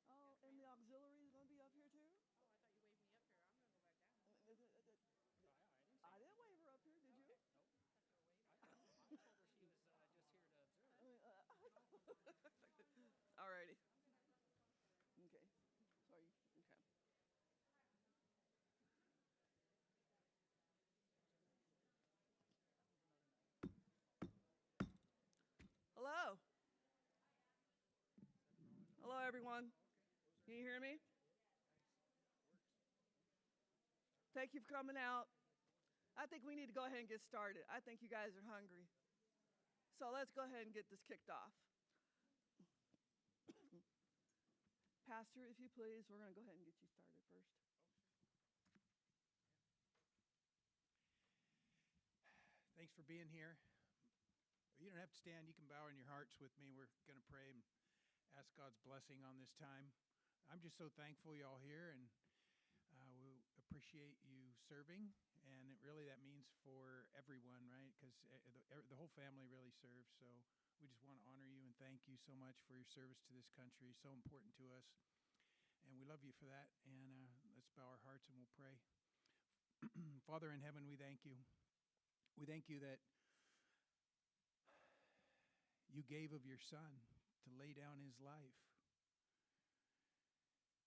Oh, and the auxiliary is going to be up here too? Oh, I thought you waved me up here. I'm gonna go back down. I I didn't say I didn't wave her up here, did you? Okay. Nope. I thought you were waving. I told her she was just here to observe. Alrighty. Okay. Sorry. Okay. Hello. Hello, everyone. Can you hear me? Thank you for coming out. I think we need to go ahead and get started. I think you guys are hungry. So let's go ahead and get this kicked off. Pastor, if you please, we're going to go ahead and get you started first. Thanks for being here. You don't have to stand. You can bow in your hearts with me. We're going to pray and ask God's blessing on this time. I'm just so thankful y'all here, and we appreciate you serving. And that means for everyone, right? Because the whole family really serves. So we just want to honor you and thank you so much for your service to this country. So important to us. And we love you for that. And let's bow our hearts and we'll pray. Father in heaven, we thank you. We thank you that you gave of your Son to lay down his life,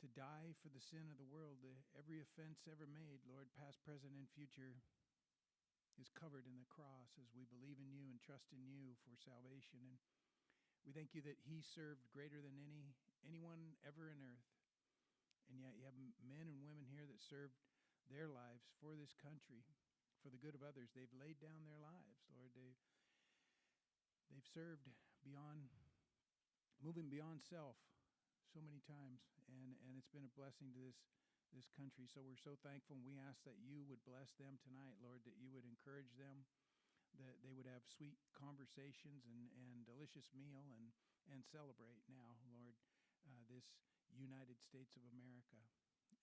to die for the sin of the world. Every offense ever made, Lord, past, present, and future, is covered in the cross as we believe in you and trust in you for salvation. And we thank you that he served greater than anyone ever in earth. And yet you have men and women here that served their lives for this country, for the good of others. They've laid down their lives, Lord. They've served beyond, moving beyond self so many times, and it's been a blessing to this country. So we're so thankful, and we ask that you would bless them tonight, Lord, that you would encourage them, that they would have sweet conversations and delicious meal and celebrate now, Lord, this United States of America.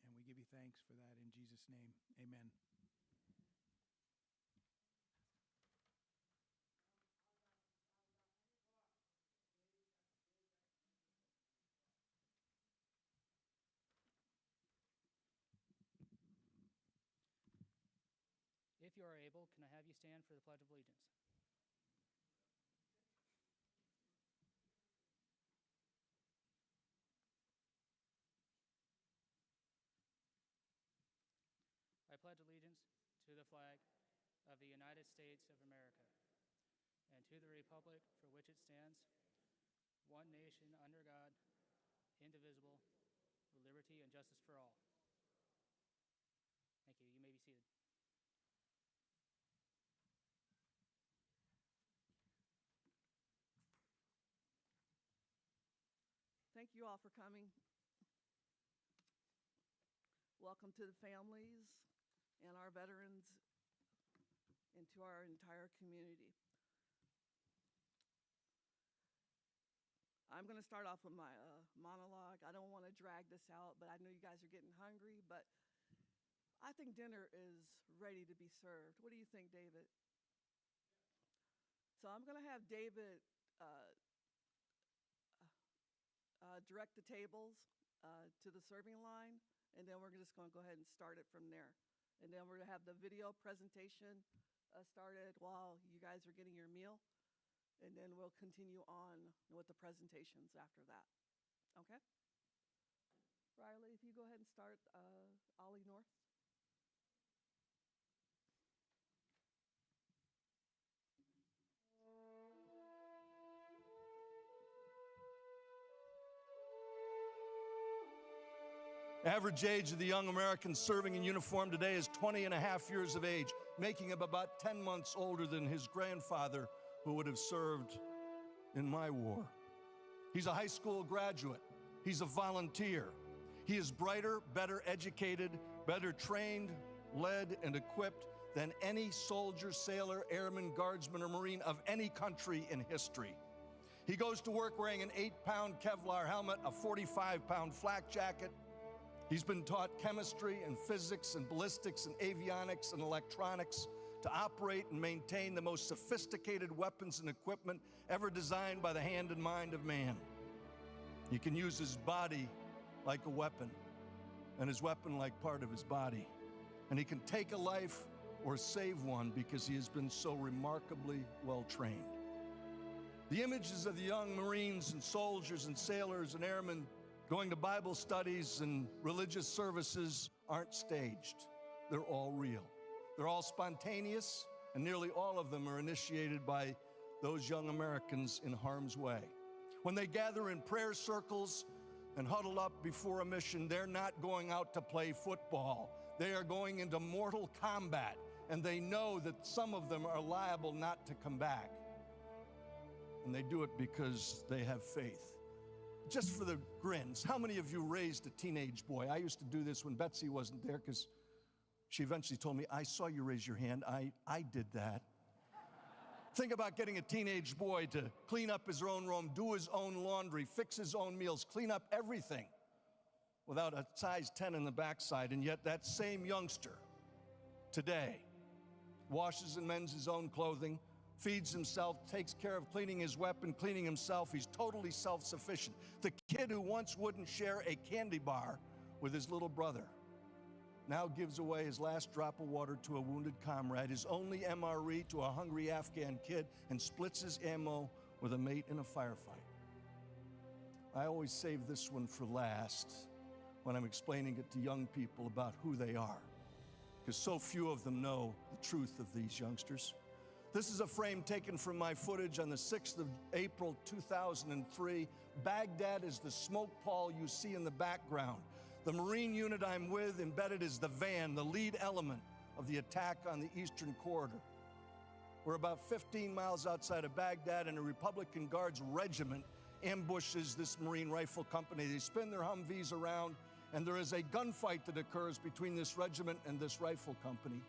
And we give you thanks for that in Jesus' name. Amen. If you are able, can I have you stand for the Pledge of Allegiance? I pledge allegiance to the flag of the United States of America and to the republic for which it stands, one nation under God, indivisible, with liberty and justice for all. Thank you. You may be seated. Thank you all for coming. Welcome to the families and our veterans and to our entire community. I'm going to start off with my monologue. I don't want to drag this out, but I know you guys are getting hungry, but I think dinner is ready to be served. What do you think, David? So I'm going to have David direct the tables to the serving line, and then we're just going to go ahead and start it from there. And then we're going to have the video presentation started while you guys are getting your meal, and then we'll continue on with the presentations after that. Okay? Riley, if you go ahead and start Ollie North. Average age of the young American serving in uniform today is 20 and a half years of age, making him about 10 months older than his grandfather who would have served in my war. He's a high school graduate. He's a volunteer. He is brighter, better educated, better trained, led, and equipped than any soldier, sailor, airman, guardsman, or Marine of any country in history. He goes to work wearing an 8-pound Kevlar helmet, a 45-pound flak jacket. He's been taught chemistry and physics and ballistics and avionics and electronics, to operate and maintain the most sophisticated weapons and equipment ever designed by the hand and mind of man. He can use his body like a weapon, and his weapon like part of his body. And he can take a life or save one because he has been so remarkably well trained. The images of the young Marines and soldiers and sailors and airmen going to Bible studies and religious services aren't staged. They're all real. They're all spontaneous, and nearly all of them are initiated by those young Americans in harm's way. When they gather in prayer circles and huddle up before a mission, they're not going out to play football. They are going into mortal combat, and they know that some of them are liable not to come back. And they do it because they have faith. Just for the grins, how many of you raised a teenage boy? I used to do this when Betsy wasn't there because she eventually told me, I saw you raise your hand. I did that. Think about getting a teenage boy to clean up his own room, do his own laundry, fix his own meals, clean up everything without a size 10 in the backside. And yet that same youngster today washes and mends his own clothing, feeds himself, takes care of cleaning his weapon, cleaning himself. He's totally self-sufficient. The kid who once wouldn't share a candy bar with his little brother now gives away his last drop of water to a wounded comrade, his only MRE to a hungry Afghan kid, and splits his ammo with a mate in a firefight. I always save this one for last when I'm explaining it to young people about who they are, because so few of them know the truth of these youngsters. This is a frame taken from my footage on the 6th of April, 2003. Baghdad is the smoke pall you see in the background. The Marine unit I'm with embedded is the van, the lead element of the attack on the Eastern Corridor. We're about 15 miles outside of Baghdad, and a Republican Guards regiment ambushes this Marine rifle company. They spin their Humvees around, and there is a gunfight that occurs between this regiment and this rifle company.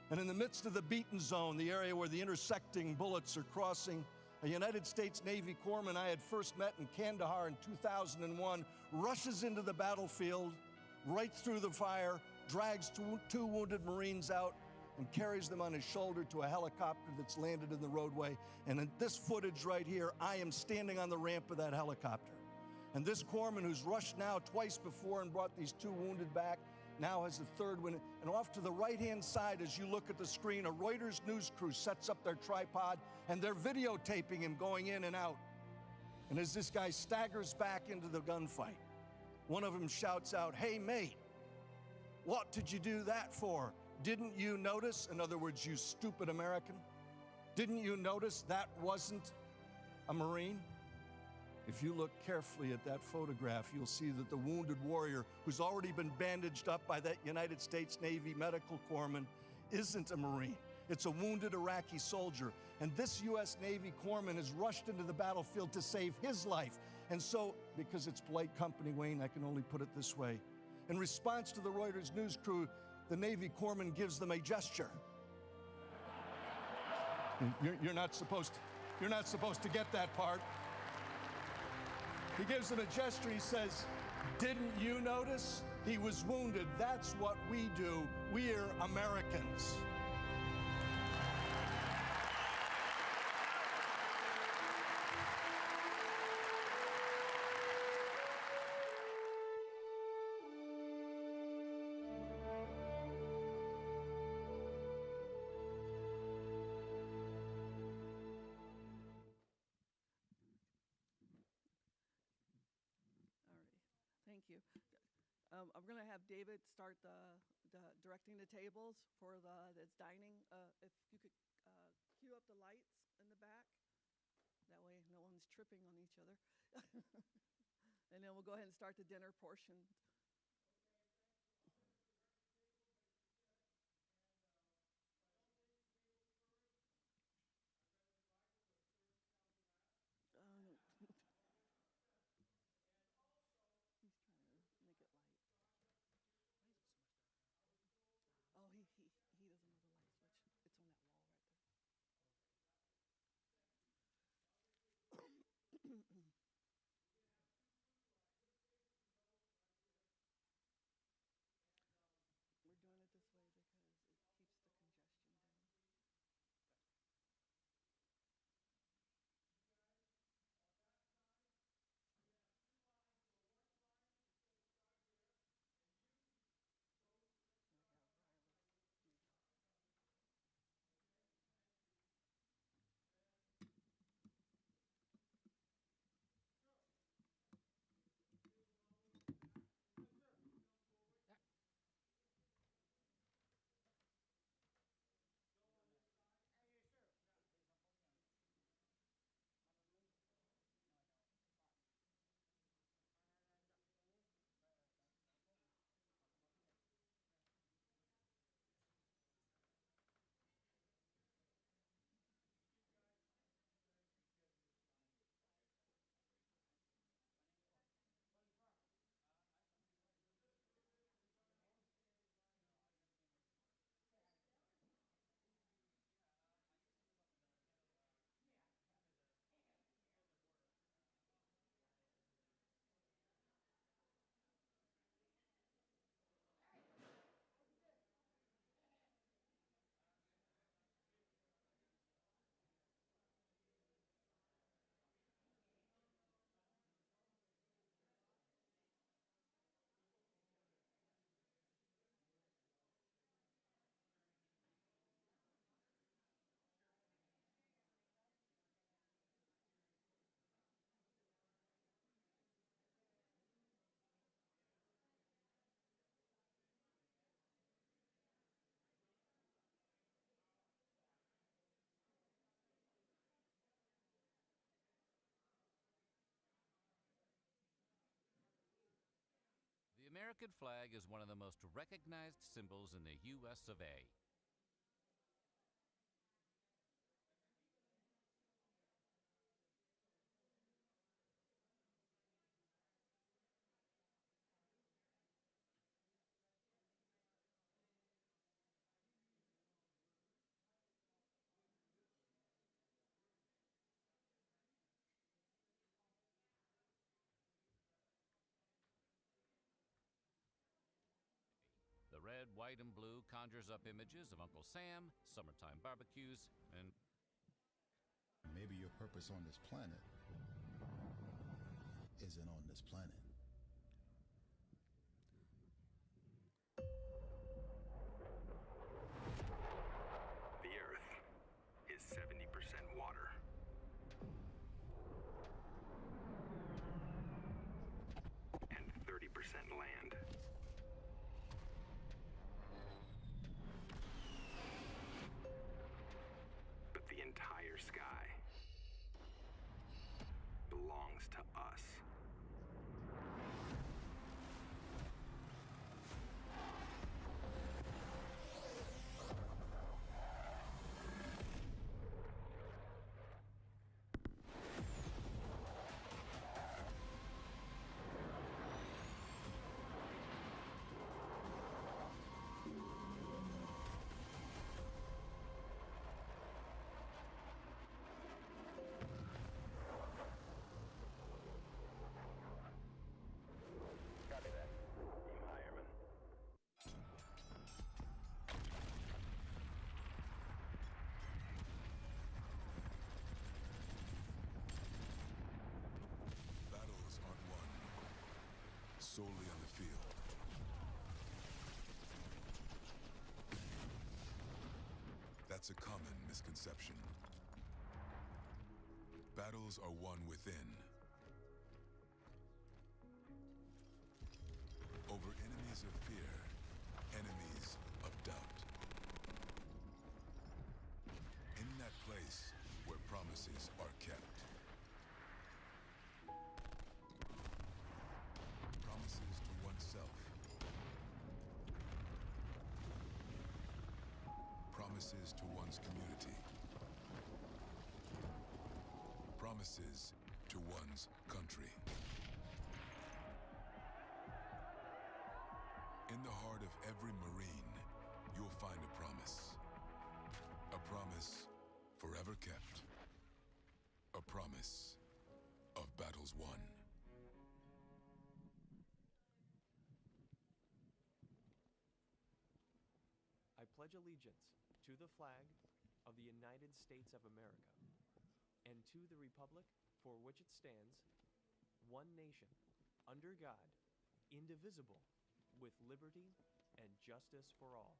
And in the midst of the beaten zone, the area where the intersecting bullets are crossing, a United States Navy corpsman I had first met in Kandahar in 2001 rushes into the battlefield, right through the fire, drags two wounded Marines out, and carries them on his shoulder to a helicopter that's landed in the roadway. And in this footage right here, I am standing on the ramp of that helicopter. And this corpsman, who's rushed now twice before and brought these two wounded back, now has a third one. And off to the right-hand side, as you look at the screen, a Reuters news crew sets up their tripod, and they're videotaping him going in and out. And as this guy staggers back into the gunfight, one of them shouts out, "Hey, mate, what did you do that for? Didn't you notice?" In other words, you stupid American, didn't you notice that wasn't a Marine? If you look carefully at that photograph, you'll see that the wounded warrior who's already been bandaged up by that United States Navy medical corpsman isn't a Marine. It's a wounded Iraqi soldier. And this U.S. Navy corpsman has rushed into the battlefield to save his life. And so, because it's polite company, Wayne, I can only put it this way. In response to the Reuters news crew, the Navy corpsman gives them a gesture. You're not supposed to get that part. He gives them a gesture. He says, "Didn't you notice? He was wounded. That's what we do. We're Americans." Thank you. I'm going to have David start directing the tables for that's dining. If you could cue up the lights in the back. That way no one's tripping on each other. And then we'll go ahead and start the dinner portion. He's trying to make it light. Oh, he doesn't know the light switch. It's on that wall right there. American flag is one of the most recognized symbols in the U.S. of A. The red, white, and blue conjures up images of Uncle Sam, summertime barbecues, and maybe your purpose on this planet isn't on this planet. The Earth is 70% water. And 30% land. But the entire sky belongs to us. Copy that. Team Hireman. Battles aren't won solely on the field. That's a common misconception. Battles are won within. Over enemies of fear, enemies of doubt. In that place where promises are kept. Promises to oneself. Promises to one's community. Promises to one's country. In the heart of every Marine, you'll find a promise. A promise forever kept. A promise of battles won. I pledge allegiance to the flag of the United States of America and to the republic for which it stands, one nation, under God, indivisible, with liberty and justice for all.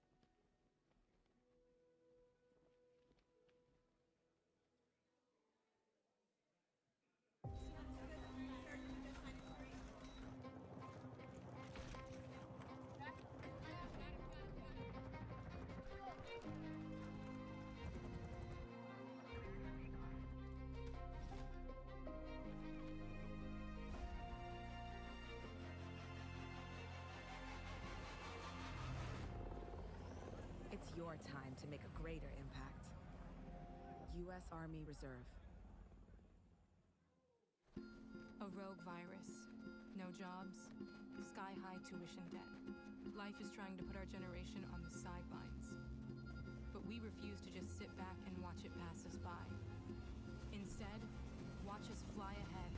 It's your time to make a greater impact. U.S. Army Reserve. A rogue virus, no jobs, sky-high tuition debt. Life is trying to put our generation on the sidelines. But we refuse to just sit back and watch it pass us by. Instead, watch us fly ahead.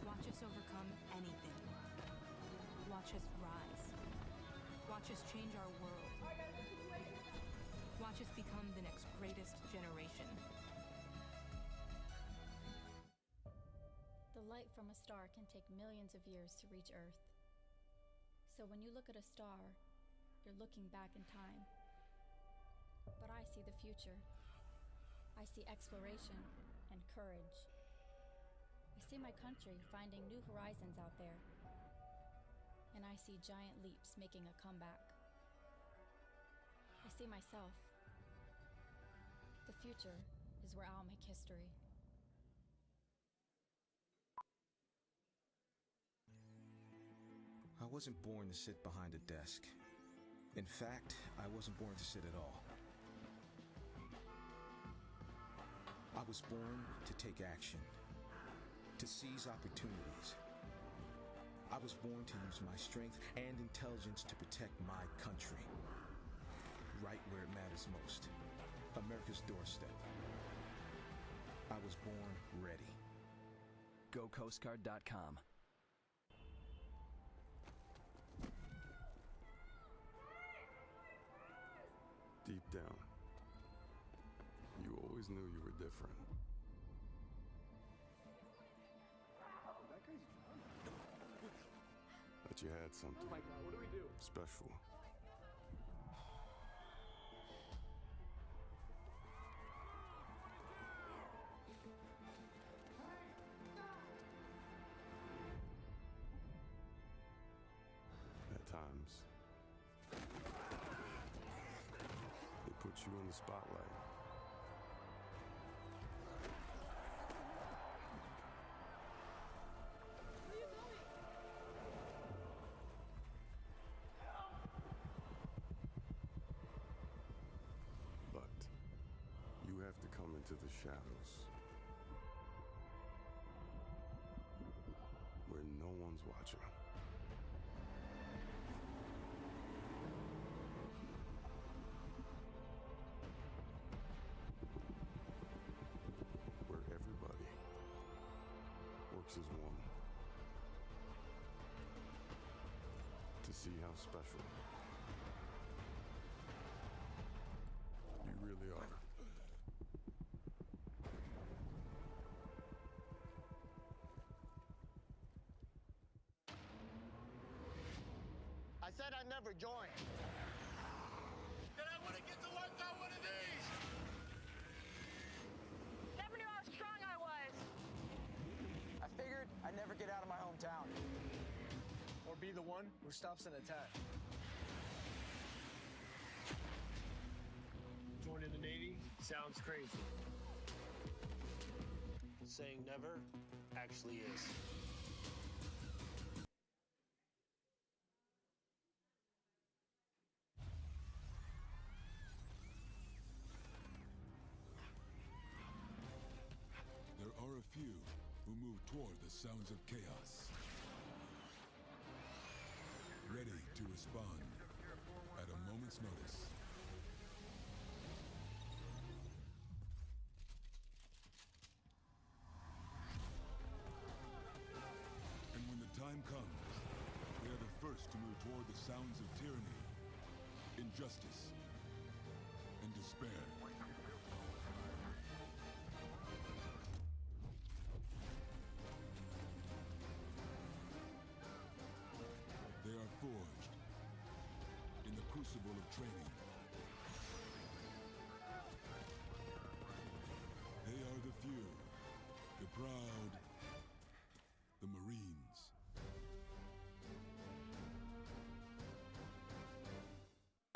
Watch us overcome anything. Watch us rise. Watch us change our world. Watch us become the next greatest generation. The light from a star can take millions of years to reach Earth. So when you look at a star, you're looking back in time. But I see the future. I see exploration and courage. I see my country finding new horizons out there. And I see giant leaps making a comeback. I see myself. The future is where I'll make history. I wasn't born to sit behind a desk. In fact, I wasn't born to sit at all. I was born to take action, to seize opportunities. I was born to use my strength and intelligence to protect my country, right where it matters most, America's doorstep. I was born ready. GoCoastGuard.com. Deep down, you always knew you were different. That you had something special. At times, it puts you in the spotlight. But you have to come into the shadows where no one's watching. Where everybody works as one to see how special you really are. I said I'd never join. Then I wouldn't get to work on one of these. Never knew how strong I was. I figured I'd never get out of my hometown. Or be the one who stops an attack. Joining the Navy sounds crazy. Saying never actually is. There are a few who move toward the sounds of chaos, ready to respond at a moment's notice. And when the time comes, they are the first to move toward the sounds of tyranny, injustice, and despair. They are forged in the crucible of training. They are the few, the proud, the Marines.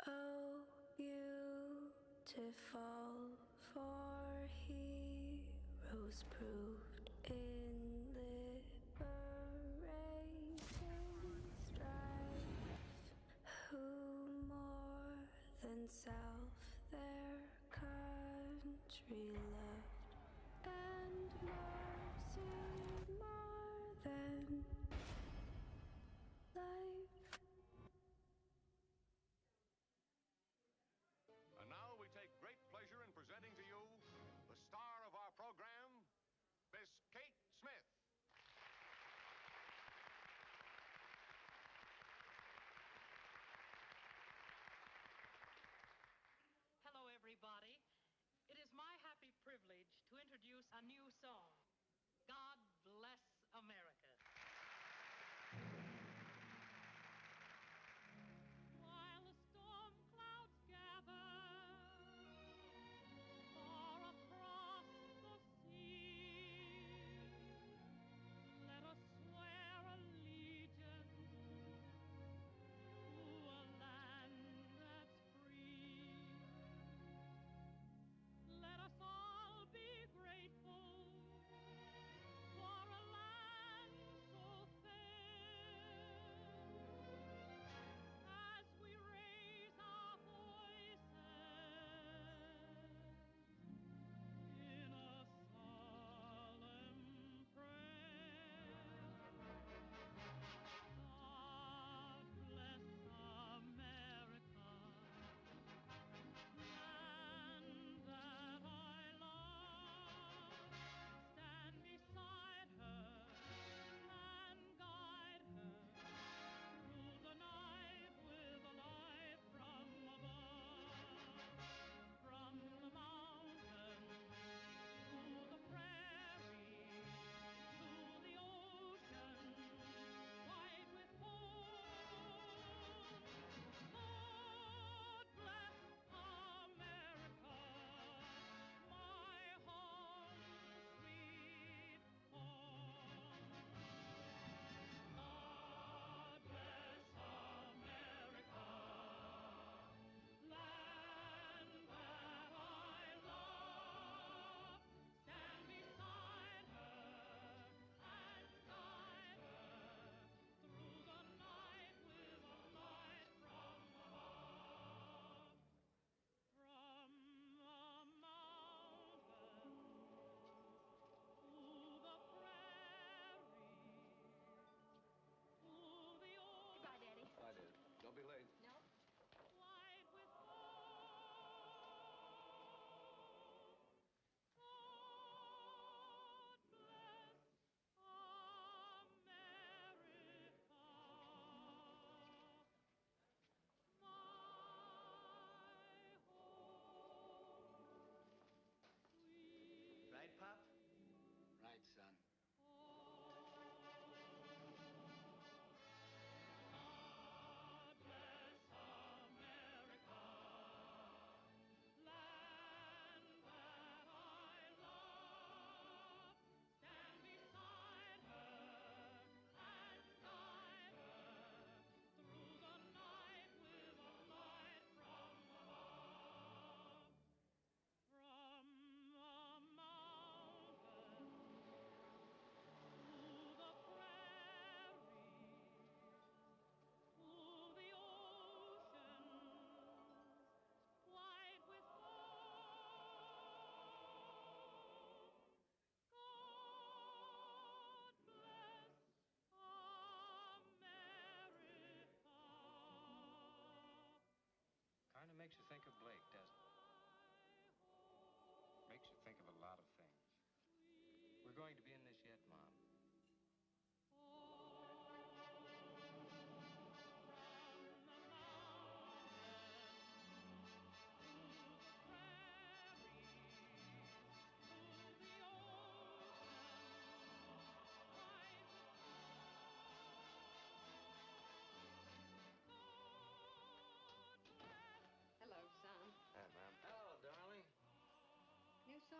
Oh, beautiful for heroes proved in liberating strife, who more than self their country loved, and mercy more than life. And now we take great pleasure in presenting to you the star of our program, Miss Kate Smith. Hello, everybody. It is my happy privilege to introduce a new song, God Bless America. While the storm clouds gather far across the sea, let us swear allegiance to a land that's free. Let us all be grateful for a land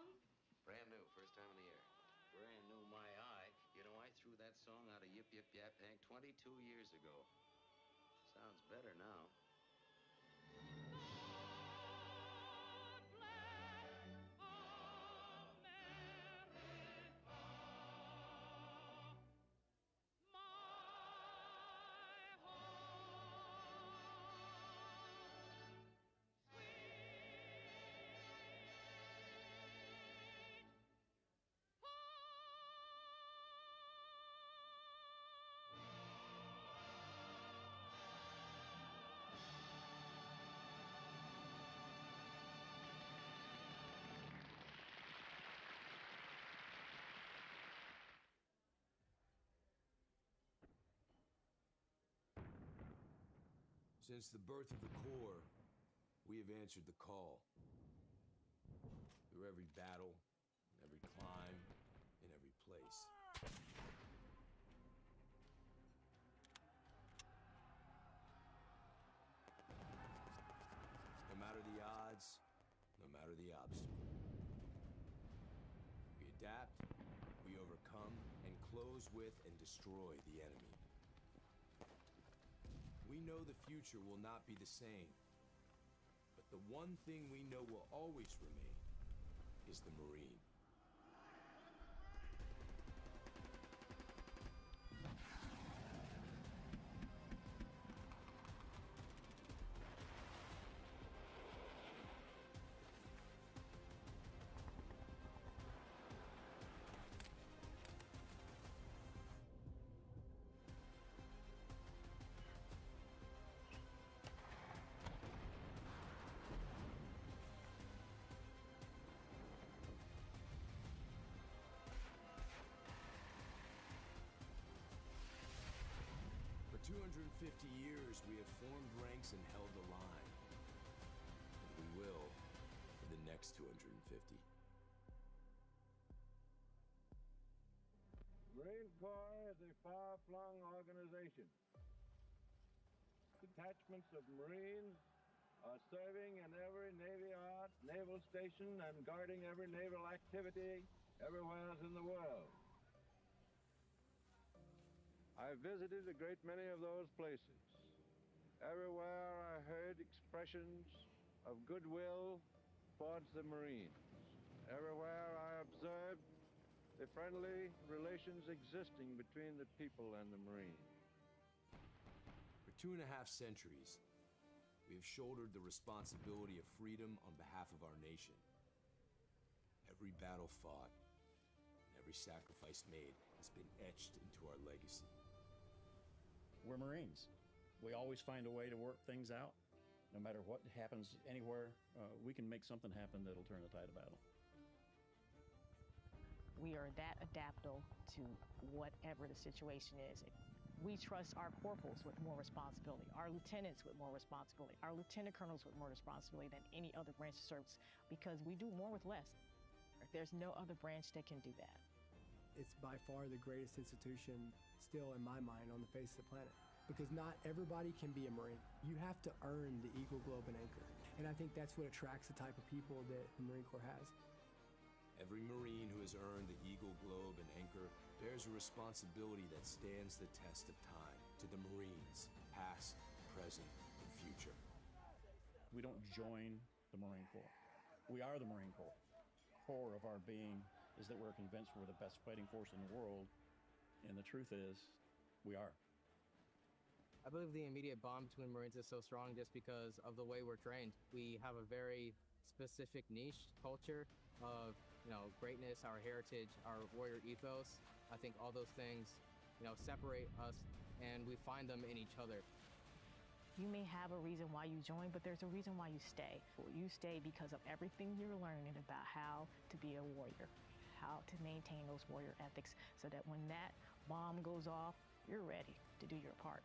song? Brand new, first time in the air. Brand new, my eye. You know, I threw that song out of Yip Yip Yap Hank 22 years ago. Sounds better now. Since the birth of the Corps, we have answered the call. Through every battle, every climb, in every place. No matter the odds, no matter the obstacle. We adapt, we overcome, and close with and destroy the enemy. We know the future will not be the same, but the one thing we know will always remain is the Marine. For 250 years, we have formed ranks and held the line. And we will for the next 250. Marine Corps is a far-flung organization. Detachments of Marines are serving in every Navy yard, naval station, and guarding every naval activity everywhere in the world. I visited a great many of those places. Everywhere I heard expressions of goodwill towards the Marines. Everywhere I observed the friendly relations existing between the people and the Marines. For 2.5 centuries, we have shouldered the responsibility of freedom on behalf of our nation. Every battle fought, and every sacrifice made has been etched into our legacy. We're Marines. We always find a way to work things out. No matter what happens anywhere, we can make something happen that'll turn the tide of battle. We are that adaptable to whatever the situation is. We trust our corporals with more responsibility, our lieutenants with more responsibility, our lieutenant colonels with more responsibility than any other branch of service, because we do more with less. There's no other branch that can do that. It's by far the greatest institution still in my mind on the face of the planet, because not everybody can be a Marine. You have to earn the Eagle, Globe, and Anchor. And I think that's what attracts the type of people that the Marine Corps has. Every Marine who has earned the Eagle, Globe, and Anchor bears a responsibility that stands the test of time to the Marines, past, present, and future. We don't join the Marine Corps. We are the Marine Corps. Core of our being is that we're convinced we're the best fighting force in the world, and the truth is, we are. I believe the immediate bond between Marines is so strong just because of the way we're trained. We have a very specific niche culture of, greatness, our heritage, our warrior ethos. I think all those things, separate us, and we find them in each other. You may have a reason why you join, but there's a reason why you stay. You stay because of everything you're learning about how to be a warrior, how to maintain those warrior ethics, so that when that bomb goes off, you're ready to do your part.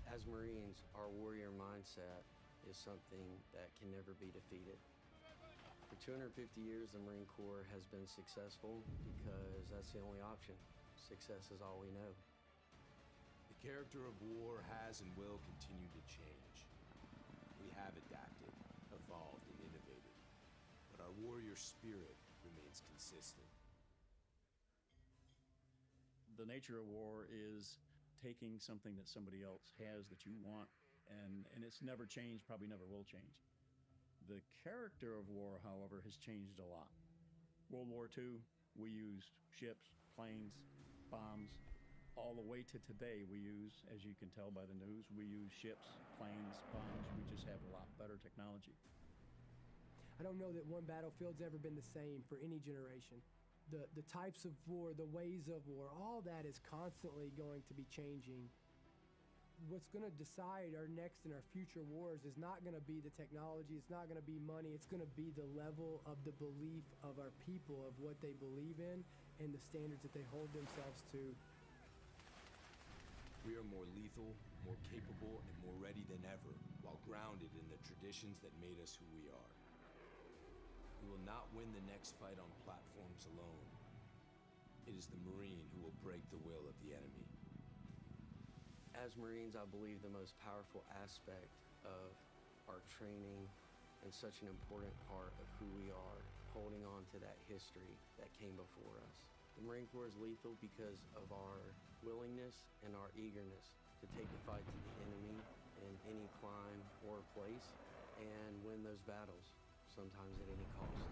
As Marines, our warrior mindset is something that can never be defeated. For 250 years, the Marine Corps has been successful because that's the only option. Success is all we know. The character of war has and will continue to change. We have adapted, evolved, and innovated. But our warrior spirit remains consistent. The nature of war is taking something that somebody else has that you want, and it's never changed, probably never will change. The character of war, however, has changed a lot. World War II, we used ships, planes, bombs. All the way to today, we use, as you can tell by the news, we use ships, planes, bombs. We just have a lot better technology. I don't know that one battlefield's ever been the same for any generation. The types of war, the ways of war, all that is constantly going to be changing. What's going to decide our next and our future wars is not going to be the technology, it's not going to be money, it's going to be the level of the belief of our people, of what they believe in, and the standards that they hold themselves to. We are more lethal, more capable, and more ready than ever, while grounded in the traditions that made us who we are. We will not win the next fight on platforms alone. It is the Marine who will break the will of the enemy. As Marines, I believe the most powerful aspect of our training and such an important part of who we are, holding on to that history that came before us. The Marine Corps is lethal because of our willingness and our eagerness to take the fight to the enemy in any climb or place and win those battles, sometimes at any cost.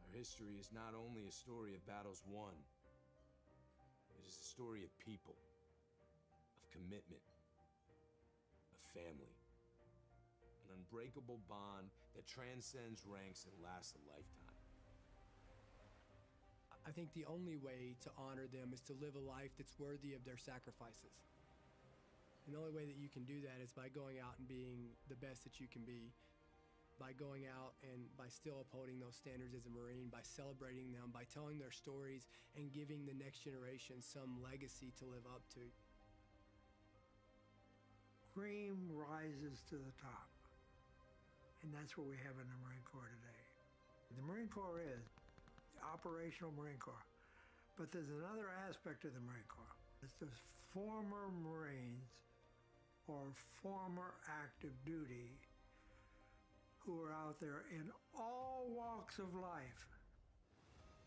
Our history is not only a story of battles won, it is a story of people, of commitment, of family. An unbreakable bond that transcends ranks and lasts a lifetime. I think the only way to honor them is to live a life that's worthy of their sacrifices. And the only way that you can do that is by going out and being the best that you can be, by going out and by still upholding those standards as a Marine, by celebrating them, by telling their stories and giving the next generation some legacy to live up to. Cream rises to the top. And that's what we have in the Marine Corps today. The Marine Corps is the operational Marine Corps. But there's another aspect of the Marine Corps. It's the former Marines or former active duty who are out there in all walks of life.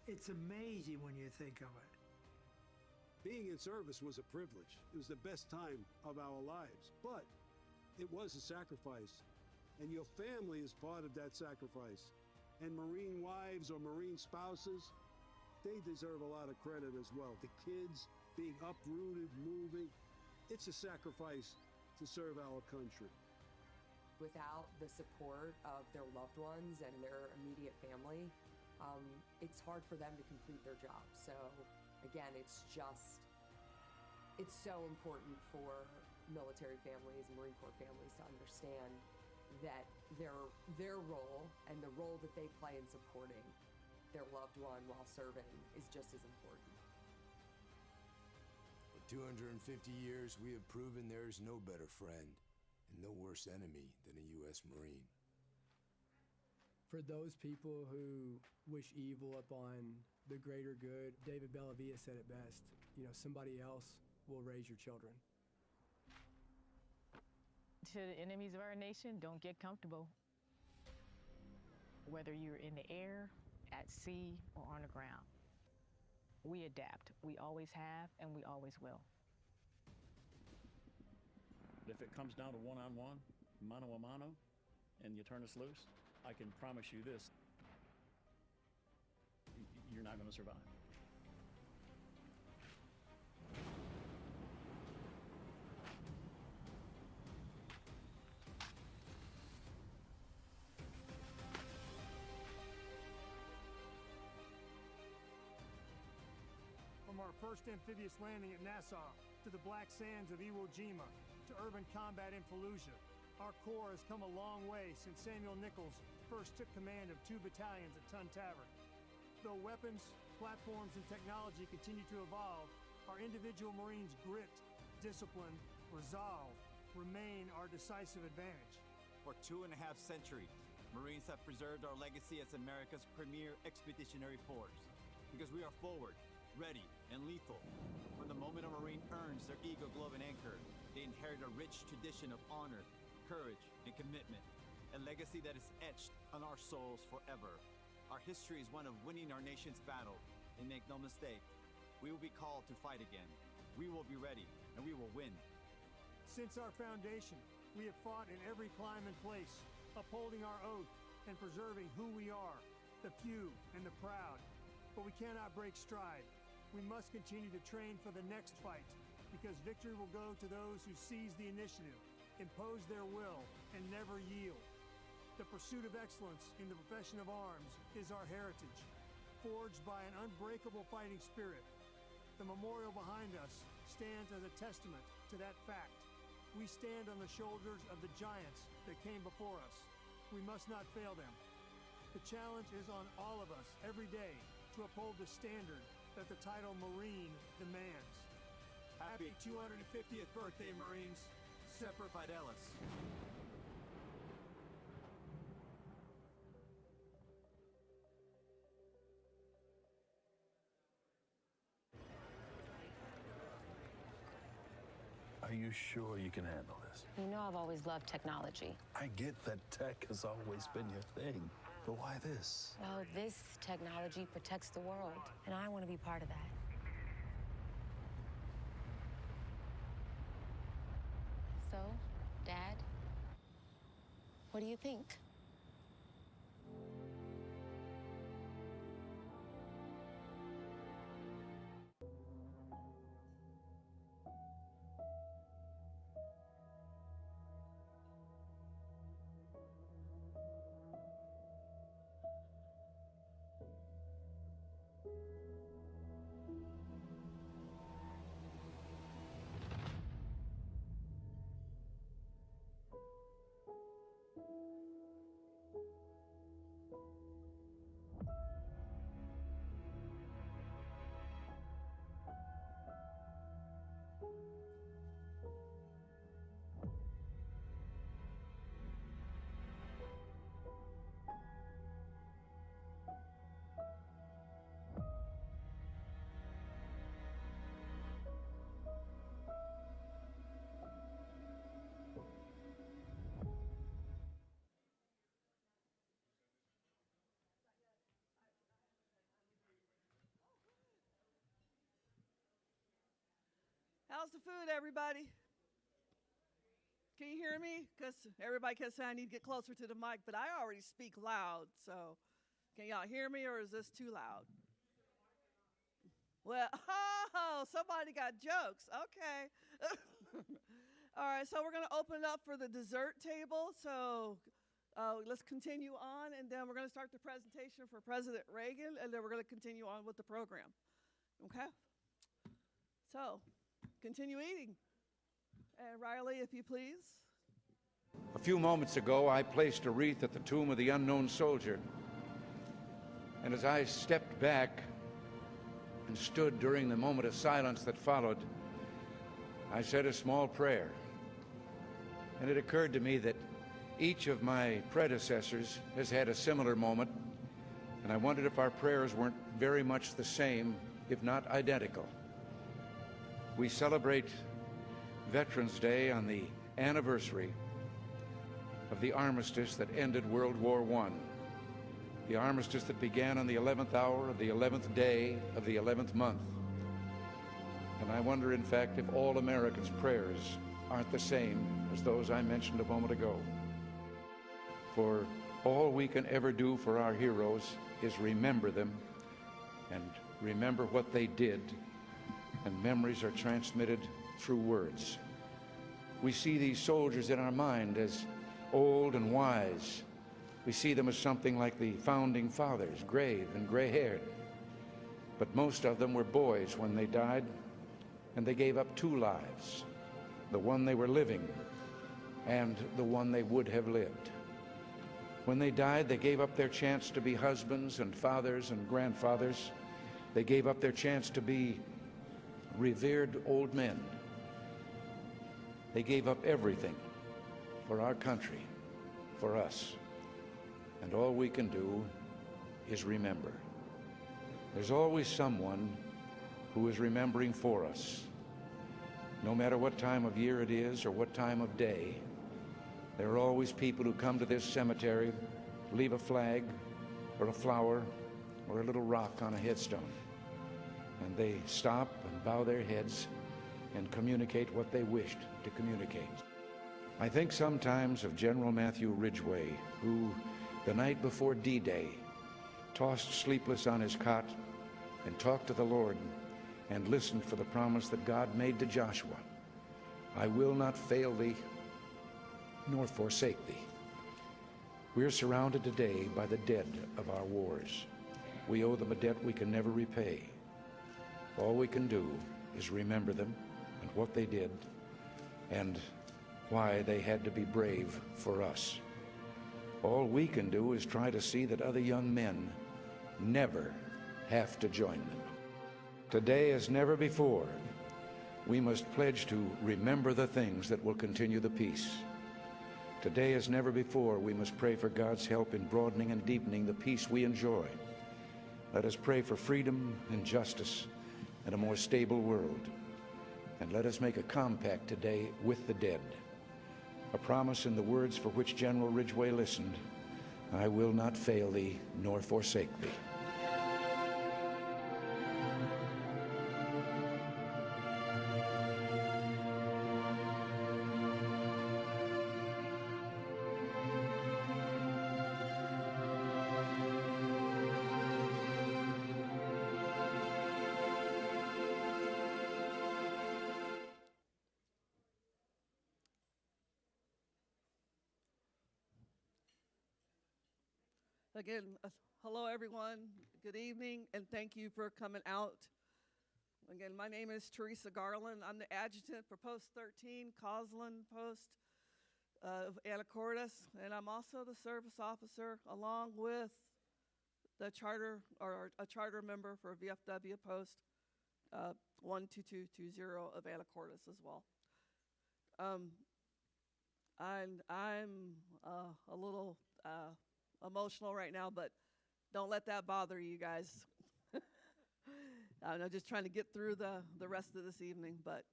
It's amazing when you think of it. Being in service was a privilege. It was the best time of our lives, but it was a sacrifice, and your family is part of that sacrifice. And Marine wives or Marine spouses, they deserve a lot of credit as well. The kids being uprooted, moving, it's a sacrifice to serve our country. Without the support of their loved ones and their immediate family, it's hard for them to complete their job. So again, it's so important for military families and Marine Corps families to understand that their role and the role that they play in supporting their loved one while serving is just as important. For 250 years, we have proven there is no better friend and no worse enemy than a U.S. Marine. For those people who wish evil upon the greater good, David Bellavia said it best. Somebody else will raise your children. To the enemies of our nation, don't get comfortable. Whether you're in the air, at sea, or on the ground, we adapt. We always have, and we always will. If it comes down to one-on-one, mano a mano, and you turn us loose, I can promise you this, you're not going to survive. From our first amphibious landing at Nassau, to the black sands of Iwo Jima, to urban combat in Fallujah, our Corps has come a long way since Samuel Nichols first took command of 2 battalions at Tun Tavern. Though weapons, platforms, and technology continue to evolve, our individual Marines' grit, discipline, resolve remain our decisive advantage. For 2.5 centuries, Marines have preserved our legacy as America's premier expeditionary force, because we are forward, ready, and lethal. From the moment a Marine earns their Eagle Globe and Anchor, they inherit a rich tradition of honor, courage and commitment, a legacy that is etched on our souls forever. Our history is one of winning our nation's battle, and make no mistake, we will be called to fight again. We will be ready, and we will win. Since our foundation, we have fought in every climb and place, upholding our oath and preserving who we are, the few and the proud. But we cannot break stride. We must continue to train for the next fight, because victory will go to those who seize the initiative, impose their will, and never yield. The pursuit of excellence in the profession of arms is our heritage, forged by an unbreakable fighting spirit. The memorial behind us stands as a testament to that fact. We stand on the shoulders of the giants that came before us. We must not fail them. The challenge is on all of us every day to uphold the standard that the title Marine demands. Happy 250th birthday, Marines. Semper Fidelis. Are you sure you can handle this? You know I've always loved technology. I get that tech has always been your thing, but why this? Well, this technology protects the world, and I want to be part of that. So, Dad, what do you think? How's the food, everybody? Can you hear me? Because everybody kept saying I need to get closer to the mic, but I already speak loud, so can y'all hear me, or is this too loud? Well, oh, somebody got jokes. Okay. All right, so we're going to open it up for the dessert table. So let's continue on, and then we're going to start the presentation for President Reagan, and then we're going to continue on with the program. Okay? So, continue eating. And Riley, if you please. A few moments ago, I placed a wreath at the tomb of the unknown soldier. And as I stepped back and stood during the moment of silence that followed, I said a small prayer. And it occurred to me that each of my predecessors has had a similar moment, and I wondered if our prayers weren't very much the same, if not identical. We celebrate Veterans Day on the anniversary of the armistice that ended World War I, the armistice that began on the 11th hour of the 11th day of the 11th month. And I wonder, in fact, if all Americans' prayers aren't the same as those I mentioned a moment ago. For all we can ever do for our heroes is remember them and remember what they did, and memories are transmitted through words. We see these soldiers in our mind as old and wise. We see them as something like the founding fathers, grave and gray-haired. But most of them were boys when they died, and they gave up two lives, the one they were living and the one they would have lived. When they died, they gave up their chance to be husbands and fathers and grandfathers. They gave up their chance to be revered old men. They gave up everything for our country, for us. And all we can do is remember. There's always someone who is remembering for us. No matter what time of year it is or what time of day, There are always people who come to this cemetery, leave a flag or a flower or a little rock on a headstone, and they stop and bow their heads and communicate what they wished to communicate. I think sometimes of General Matthew Ridgway, who, the night before D-Day, tossed sleepless on his cot and talked to the Lord and listened for the promise that God made to Joshua, "I will not fail thee nor forsake thee." We are surrounded today by the dead of our wars. We owe them a debt we can never repay. All we can do is remember them and what they did and why they had to be brave for us. All we can do is try to see that other young men never have to join them. Today, as never before, we must pledge to remember the things that will continue the peace. Today, as never before, we must pray for God's help in broadening and deepening the peace we enjoy. Let us pray for freedom and justice and a more stable world. And let us make a compact today with the dead, a promise in the words for which General Ridgway listened: "I will not fail thee nor forsake thee." Again, hello everyone, good evening, and thank you for coming out. Again, my name is Teresa Garland. I'm the adjutant for Post 13, Coslin Post of Anacortes, and I'm also the service officer along with the charter, or a charter member for VFW Post 12220 of Anacortes as well. I'm a little emotional right now, but don't let that bother you guys. I'm just trying to get through the rest of this evening, but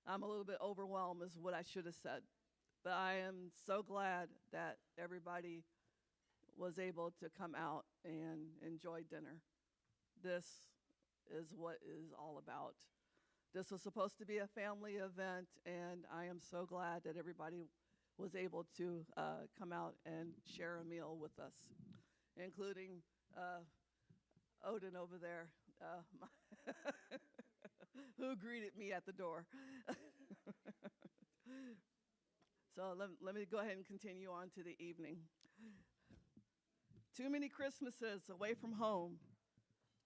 I'm a little bit overwhelmed is what I should have said. But I am so glad that everybody was able to come out and enjoy dinner. This is what it is all about. This was supposed to be a family event, and I am so glad that everybody was able to come out and share a meal with us, including Odin over there, who greeted me at the door. So let me go ahead and continue on to the evening. Too many Christmases away from home,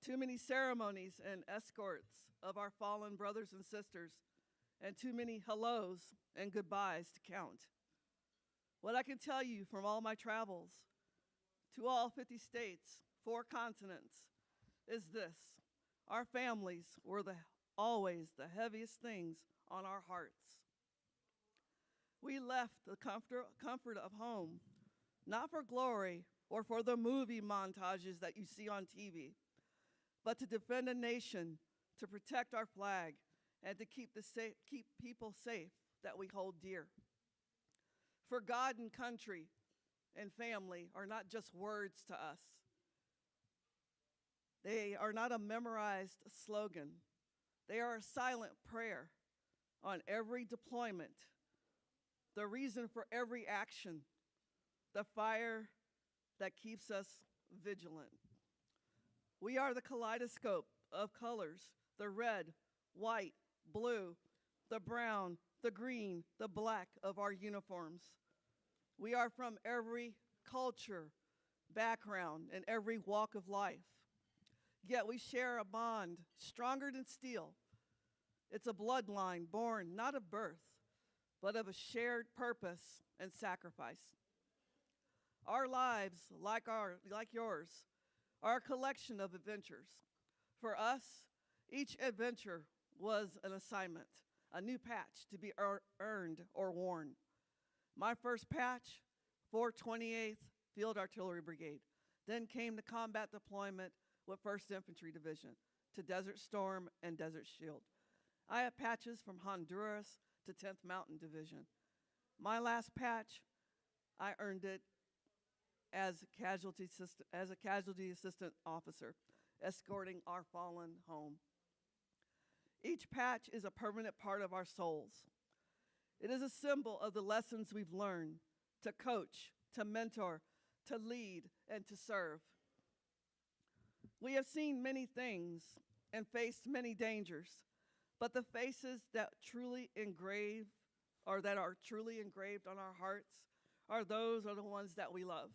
too many ceremonies and escorts of our fallen brothers and sisters, and too many hellos and goodbyes to count. What I can tell you from all my travels to all 50 states, 4 continents, is this: our families were always the heaviest things on our hearts. We left the comfort of home, not for glory or for the movie montages that you see on TV, but to defend a nation, to protect our flag, and to keep people safe that we hold dear. For God and country and family are not just words to us. They are not a memorized slogan. They are a silent prayer on every deployment, the reason for every action, the fire that keeps us vigilant. We are the kaleidoscope of colors, the red, white, blue, the brown, the green, the black of our uniforms. We are from every culture, background, and every walk of life. Yet we share a bond stronger than steel. It's a bloodline born not of birth, but of a shared purpose and sacrifice. Our lives, like yours, are a collection of adventures. For us, each adventure was an assignment, a new patch to be earned or worn. My first patch, 428th Field Artillery Brigade. Then came the combat deployment with 1st Infantry Division to Desert Storm and Desert Shield. I have patches from Honduras to 10th Mountain Division. My last patch, I earned it as a casualty assistant officer, escorting our fallen home. Each patch is a permanent part of our souls. It is a symbol of the lessons we've learned to coach, to mentor, to lead, and to serve. We have seen many things and faced many dangers, but the faces that are truly engraved on our hearts are the ones that we love.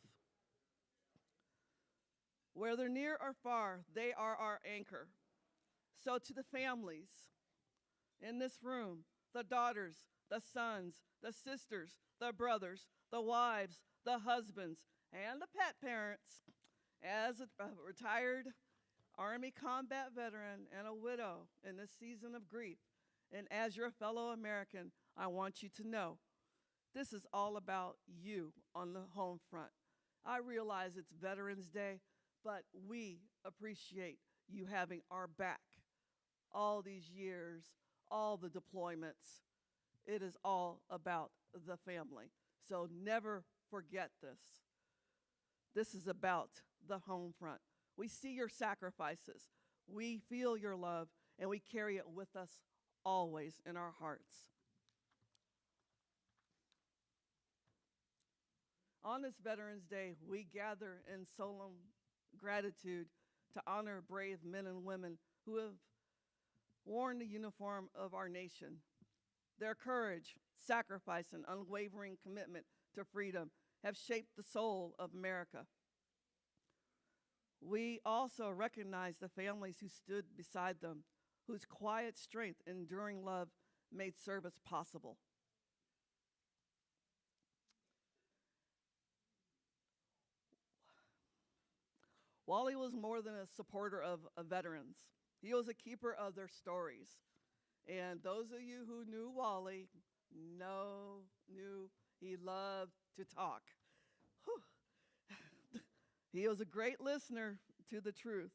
Whether near or far, they are our anchor. So to the families in this room, the daughters, the sons, the sisters, the brothers, the wives, the husbands, and the pet parents, as a retired Army combat veteran and a widow in this season of grief, and as your fellow American, I want you to know this is all about you on the home front. I realize it's Veterans Day, but we appreciate you having our back all these years, all the deployments. It is all about the family. So never forget this. This is about the home front. We see your sacrifices. We feel your love, and we carry it with us always in our hearts. On this Veterans Day, we gather in solemn gratitude to honor brave men and women who have worn the uniform of our nation. Their courage, sacrifice, and unwavering commitment to freedom have shaped the soul of America. We also recognize the families who stood beside them, whose quiet strength and enduring love made service possible. Wally was more than a supporter of veterans. He was a keeper of their stories. And those of you who knew Wally knew he loved to talk. Whew. He was a great listener to the truth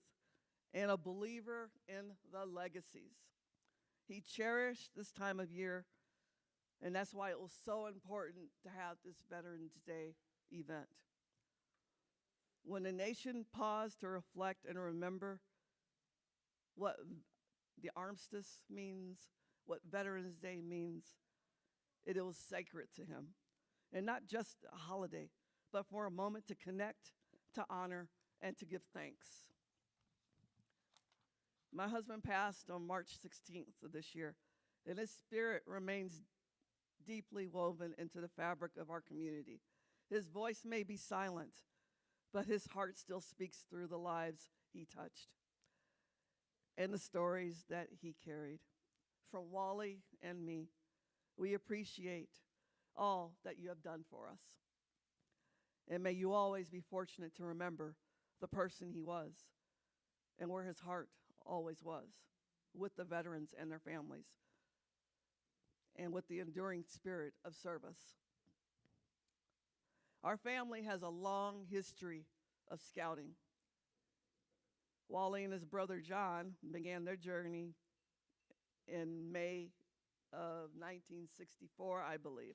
and a believer in the legacies. He cherished this time of year, and that's why it was so important to have this Veterans Day event. When the nation paused to reflect and remember what the armistice means, what Veterans Day means, it was sacred to him. And not just a holiday, but for a moment to connect, to honor, and to give thanks. My husband passed on March 16th of this year, and his spirit remains deeply woven into the fabric of our community. His voice may be silent, but his heart still speaks through the lives he touched and the stories that he carried. From Wally and me, we appreciate all that you have done for us. And may you always be fortunate to remember the person he was and where his heart always was, with the veterans and their families, and with the enduring spirit of service. Our family has a long history of scouting. Wally and his brother John began their journey in May of 1964, I believe,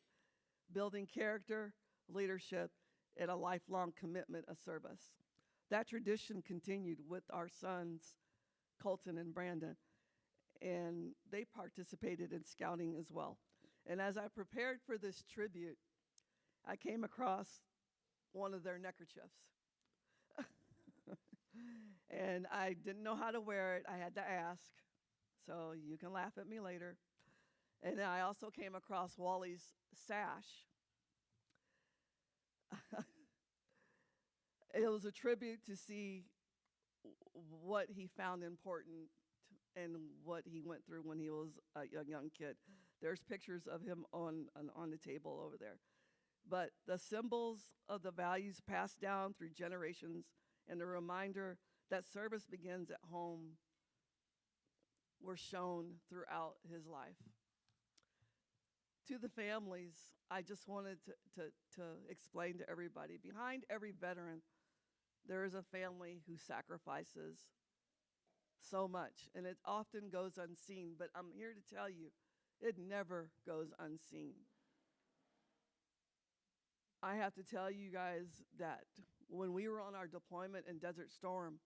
building character, leadership, and a lifelong commitment of service. That tradition continued with our sons, Colton and Brandon, and they participated in scouting as well. And as I prepared for this tribute, I came across one of their neckerchiefs. And I didn't know how to wear it. I had to ask, so you can laugh at me later. And I also came across Wally's sash. It was a tribute to see what he found important and what he went through when he was a young kid. There's pictures of him on the table over there. But the symbols of the values passed down through generations and the reminder that service begins at home were shown throughout his life. To the families, I just wanted to explain to everybody, behind every veteran, there is a family who sacrifices so much, and it often goes unseen, but I'm here to tell you, it never goes unseen. I have to tell you guys that when we were on our deployment in Desert Storm,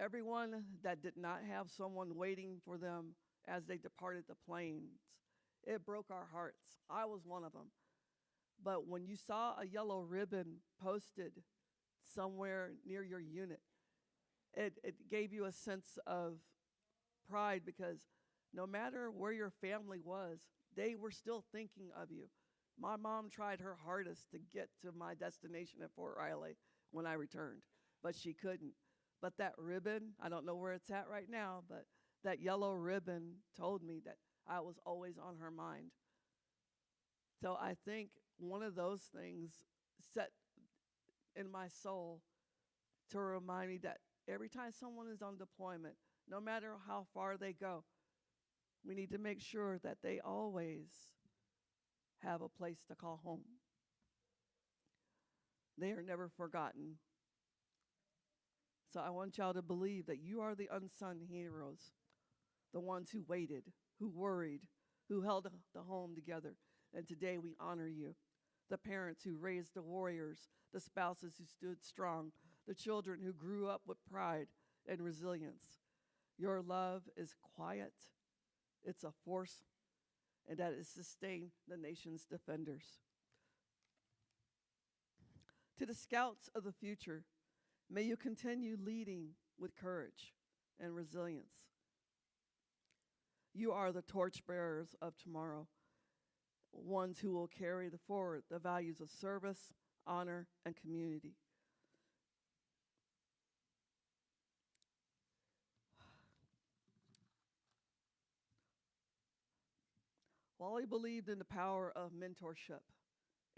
everyone that did not have someone waiting for them as they departed the planes, it broke our hearts. I was one of them. But when you saw a yellow ribbon posted somewhere near your unit, it gave you a sense of pride, because no matter where your family was, they were still thinking of you. My mom tried her hardest to get to my destination at Fort Riley when I returned, but she couldn't. But that ribbon, I don't know where it's at right now, but that yellow ribbon told me that I was always on her mind. So I think one of those things set in my soul to remind me that every time someone is on deployment, no matter how far they go, we need to make sure that they always have a place to call home. They are never forgotten. So I want y'all to believe that you are the unsung heroes, the ones who waited, who worried, who held the home together. And today we honor you. The parents who raised the warriors, the spouses who stood strong, the children who grew up with pride and resilience. Your love is quiet, it's a force, and that has sustained the nation's defenders. To the scouts of the future, may you continue leading with courage and resilience. You are the torchbearers of tomorrow, ones who will carry forward the values of service, honor, and community. Wally believed in the power of mentorship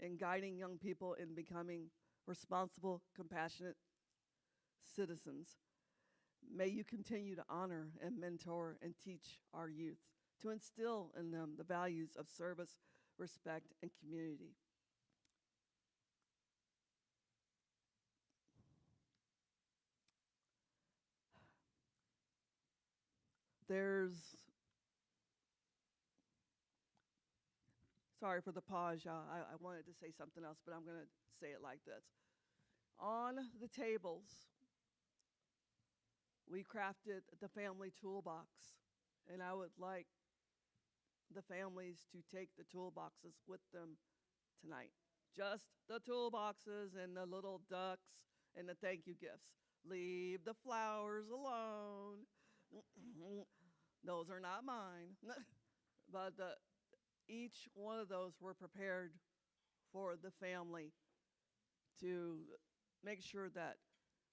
and guiding young people in becoming responsible, compassionate citizens. May you continue to honor and mentor and teach our youth, to instill in them the values of service, respect, and community. Sorry for the pause, y'all. I wanted to say something else, but I'm going to say it like this. On the tables, we crafted the family toolbox, and I would like the families to take the toolboxes with them tonight. Just the toolboxes and the little ducks and the thank you gifts. Leave the flowers alone. Those are not mine. But each one of those were prepared for the family to make sure that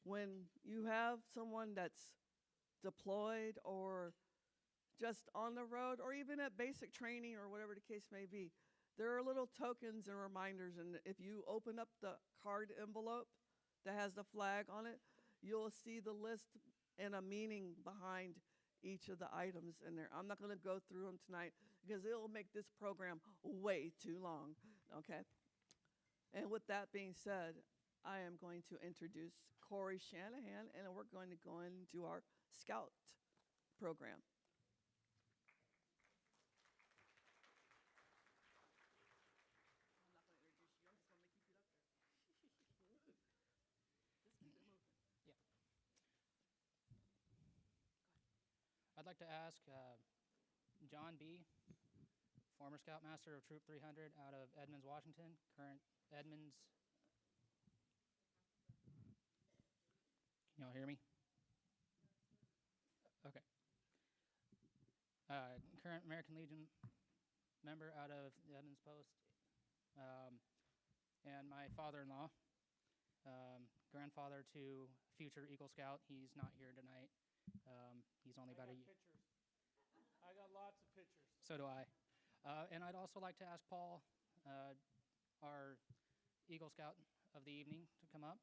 when you have someone that's deployed or just on the road or even at basic training or whatever the case may be, there are little tokens and reminders. And if you open up the card envelope that has the flag on it, you'll see the list and a meaning behind each of the items in there. I'm not going to go through them tonight because it'll make this program way too long, okay? And with that being said, I am going to introduce Corey Shanahan, and we're going to go into our Scout program. I'd like to ask John B., former Scoutmaster of Troop 300 out of Edmonds, Washington, current Edmonds. Can y'all hear me? Okay. Current American Legion member out of the Edmonds Post. And my father-in-law, grandfather to future Eagle Scout. He's not here tonight. He's only about a year. I got lots of pictures. So do I. And I'd also like to ask Paul, our Eagle Scout of the evening, to come up.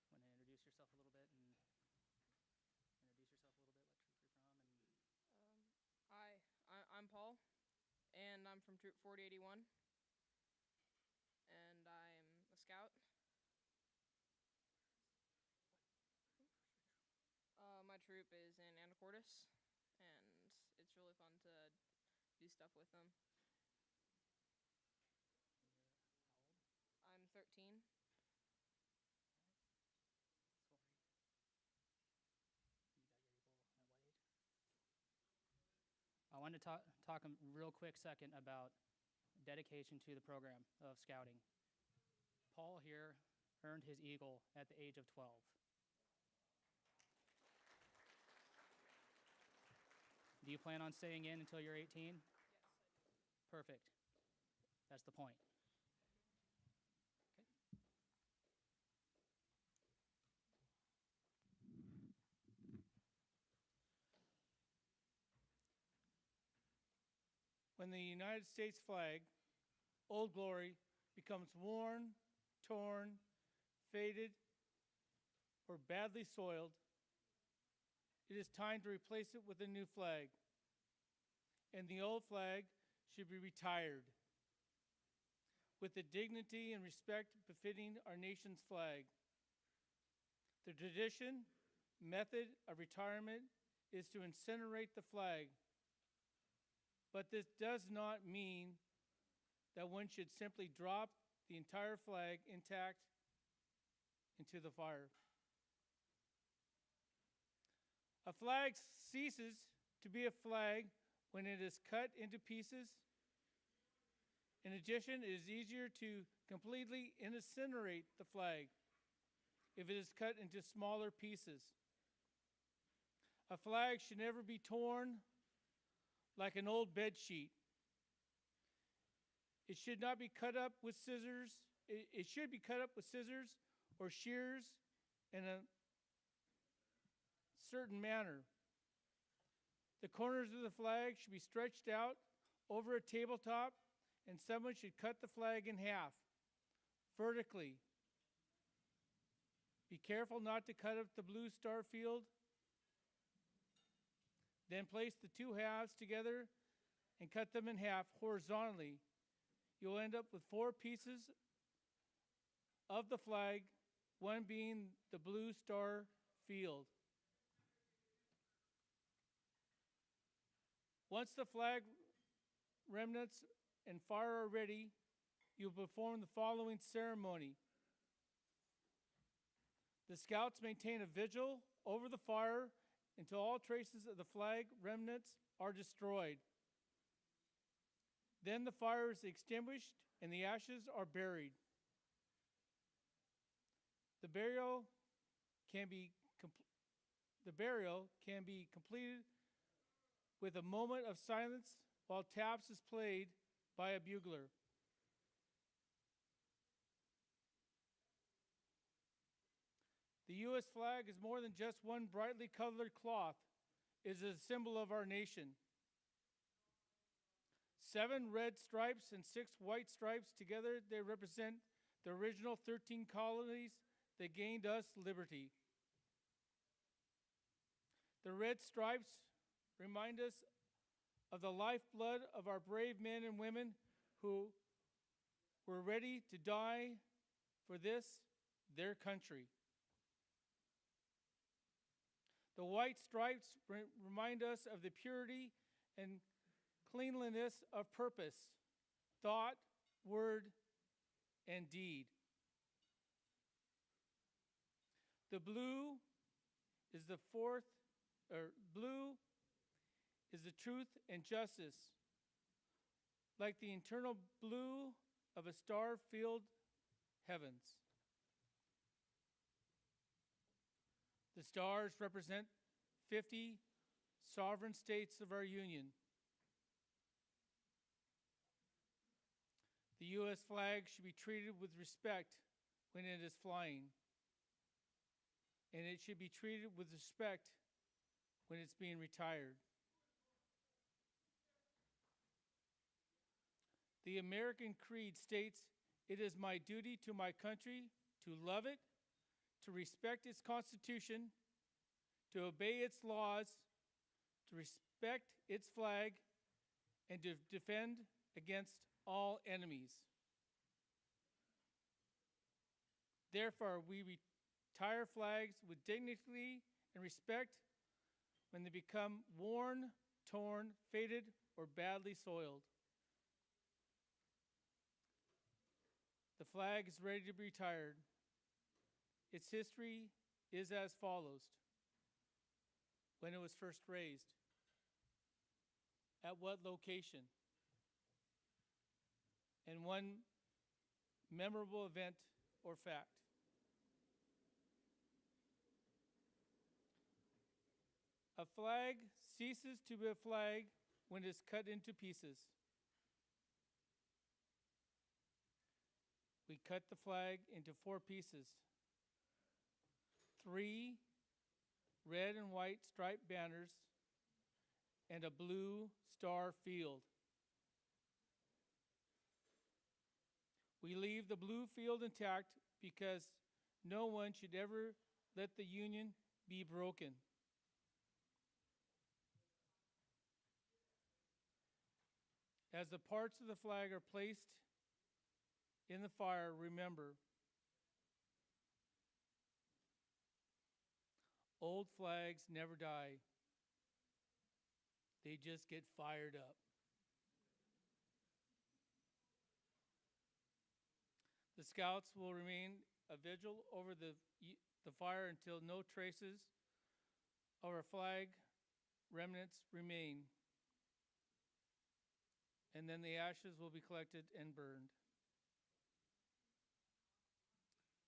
Want to introduce yourself a little bit and Hi, I'm Paul, and I'm from Troop 4081, and I'm a scout. troop is in Anacortes, and it's really fun to do stuff with them. I'm 13. I wanted to talk a real quick second about dedication to the program of scouting. Paul here earned his Eagle at the age of 12. Do you plan on staying in until you're 18? Yes, I do. Perfect. That's the point. When the United States flag, Old Glory, becomes worn, torn, faded, or badly soiled, it is time to replace it with a new flag. And the old flag should be retired with the dignity and respect befitting our nation's flag. The tradition, method of retirement is to incinerate the flag. But this does not mean that one should simply drop the entire flag intact into the fire. A flag ceases to be a flag when it is cut into pieces. In addition, it is easier to completely incinerate the flag if it is cut into smaller pieces. A flag should never be torn like an old bed sheet. It should not be cut up with scissors. It should be cut up with scissors or shears in a certain manner. The corners of the flag should be stretched out over a tabletop, and someone should cut the flag in half vertically. Be careful not to cut up the blue star field. Then place the two halves together and cut them in half horizontally. You'll end up with 4 pieces of the flag, one being the blue star field. Once the flag remnants and fire are ready, you'll perform the following ceremony. The scouts maintain a vigil over the fire until all traces of the flag remnants are destroyed. Then the fire is extinguished and the ashes are buried. The burial can be completed with a moment of silence while taps is played by a bugler. The U.S. flag is more than just one brightly colored cloth. It is a symbol of our nation. 7 red stripes and 6 white stripes together, they represent the original 13 colonies that gained us liberty. The red stripes remind us of the lifeblood of our brave men and women who were ready to die for this, their country. The white stripes remind us of the purity and cleanliness of purpose, thought, word, and deed. The blue is the truth and justice, like the internal blue of a star-filled heavens. The stars represent 50 sovereign states of our union. The U.S. flag should be treated with respect when it is flying, and it should be treated with respect when it's being retired. The American Creed states, "It is my duty to my country to love it, to respect its Constitution, to obey its laws, to respect its flag, and to defend against all enemies." Therefore, we retire flags with dignity and respect when they become worn, torn, faded, or badly soiled. The flag is ready to be retired. Its history is as follows. When it was first raised, at what location, and one memorable event or fact. A flag ceases to be a flag when it is cut into pieces. We cut the flag into 4 pieces. 3 red and white striped banners and a blue star field. We leave the blue field intact because no one should ever let the Union be broken. As the parts of the flag are placed in the fire, remember, old flags never die. They just get fired up. The scouts will remain a vigil over the fire until no traces of our flag remnants remain. And then the ashes will be collected and burned.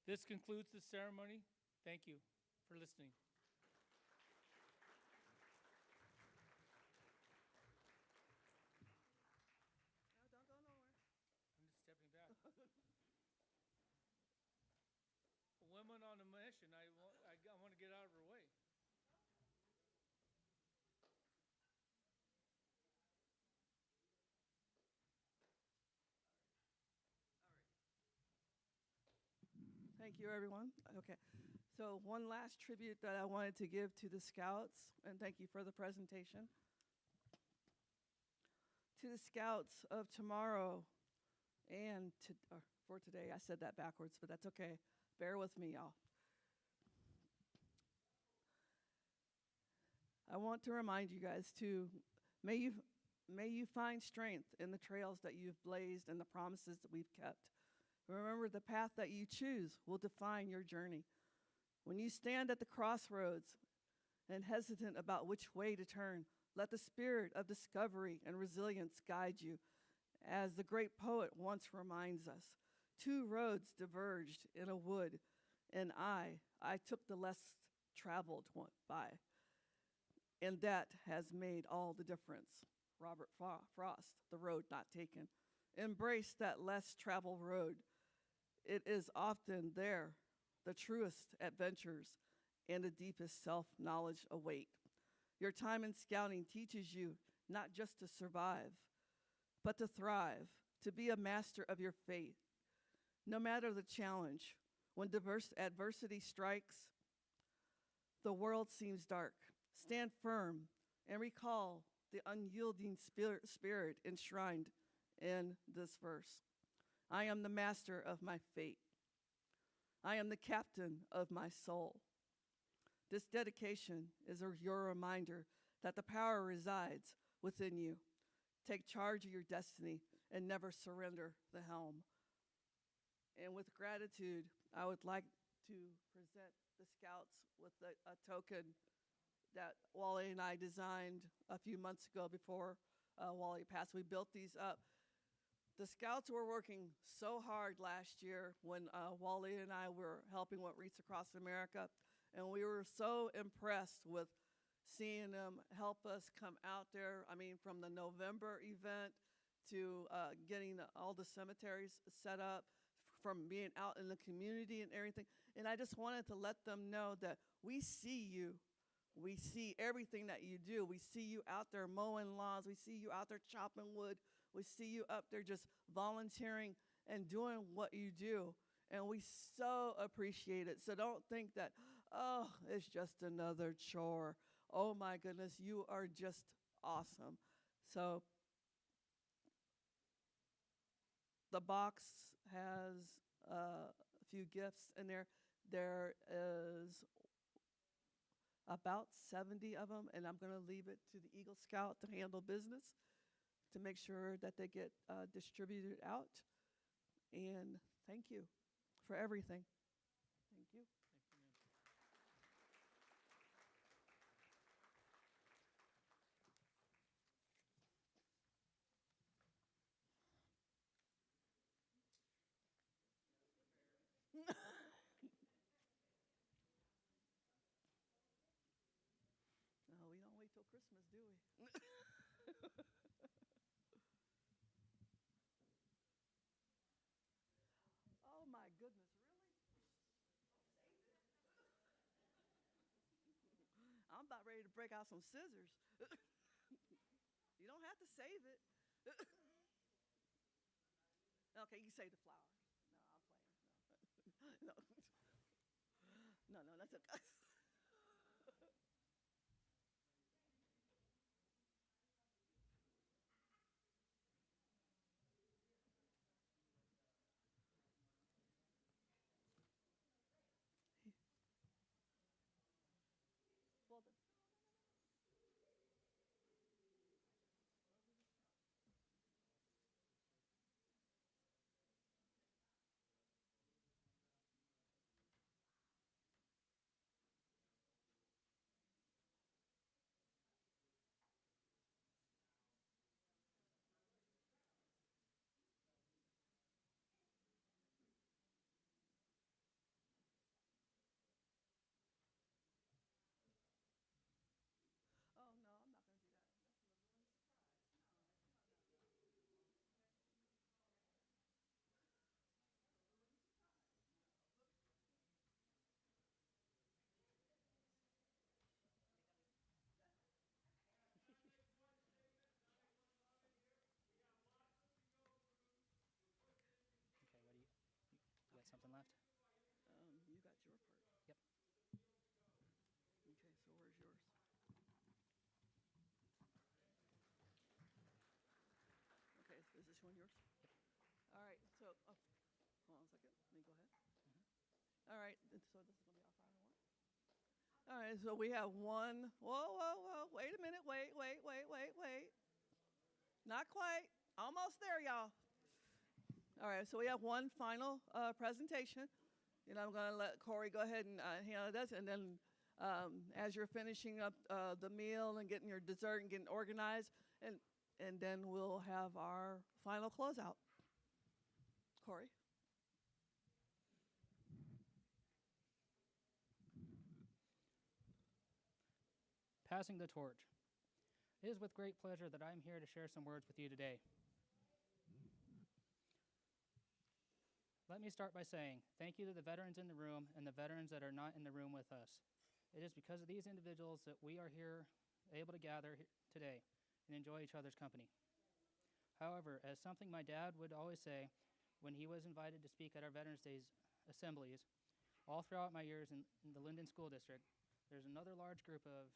This concludes the ceremony. Thank you for listening. No, don't go nowhere. I'm just stepping back. A woman on a mission. I want to get out of her way. Thank you, everyone. Okay. So one last tribute that I wanted to give to the Scouts, and thank you for the presentation. To the Scouts of tomorrow and for today. I said that backwards, but that's okay. Bear with me, y'all. I want to remind you guys to, may you find strength in the trails that you've blazed and the promises that we've kept. Remember, the path that you choose will define your journey. When you stand at the crossroads and hesitant about which way to turn, let the spirit of discovery and resilience guide you. As the great poet once reminds us, 2 roads diverged in a wood, and I took the less traveled one by. And that has made all the difference. Robert Frost, The Road Not Taken. Embrace that less traveled road. It is often there the truest adventures and the deepest self-knowledge await. Your time in scouting teaches you not just to survive, but to thrive, to be a master of your fate. No matter the challenge, when adversity strikes, the world seems dark. Stand firm and recall the unyielding spirit enshrined in this verse. I am the master of my fate. I am the captain of my soul. This dedication is your reminder that the power resides within you. Take charge of your destiny and never surrender the helm. And with gratitude, I would like to present the Scouts with a token that Wally and I designed a few months ago before Wally passed. We built these up. The Scouts were working so hard last year when Wally and I were helping with Reach Across America, and we were so impressed with seeing them help us come out there. I mean, from the November event to getting all the cemeteries set up, from being out in the community and everything. And I just wanted to let them know that we see you. We see everything that you do. We see you out there mowing lawns. We see you out there chopping wood. We see you up there just volunteering and doing what you do. And we so appreciate it. So don't think that, oh, it's just another chore. Oh my goodness, you are just awesome. So the box has a few gifts in there. There is about 70 of them, and I'm going to leave it to the Eagle Scout to handle business to make sure that they get distributed out. And thank you for everything. Thank you. No, we don't wait till Christmas, do we? Oh my goodness, really? I'm about ready to break out some scissors. You don't have to save it. Okay, you save the flowers. No, I'm playing. No. No, no, that's okay. Well done. Oh no, I'm not going to do that. Okay, what do you got something left? You got your part. Yep. Okay, so where's yours? Okay, is this one yours? Yep. All right, so, oh, hold on a second. Let me go ahead. All right, so this is going to be our final one. All right, so we have one. Whoa, whoa, whoa. Wait a minute. Wait. Not quite. Almost there, y'all. All right, so we have one final presentation. And I'm going to let Corey go ahead and handle this. And then as you're finishing up the meal and getting your dessert and getting organized, and then we'll have our final closeout. Corey? Passing the torch. It is with great pleasure that I'm here to share some words with you today. Let me start by saying thank you to the veterans in the room and the veterans that are not in the room with us. It is because of these individuals that we are here able to gather today and enjoy each other's company. However, as something my dad would always say when he was invited to speak at our Veterans Days assemblies, all throughout my years in the Linden School District, there's another large group of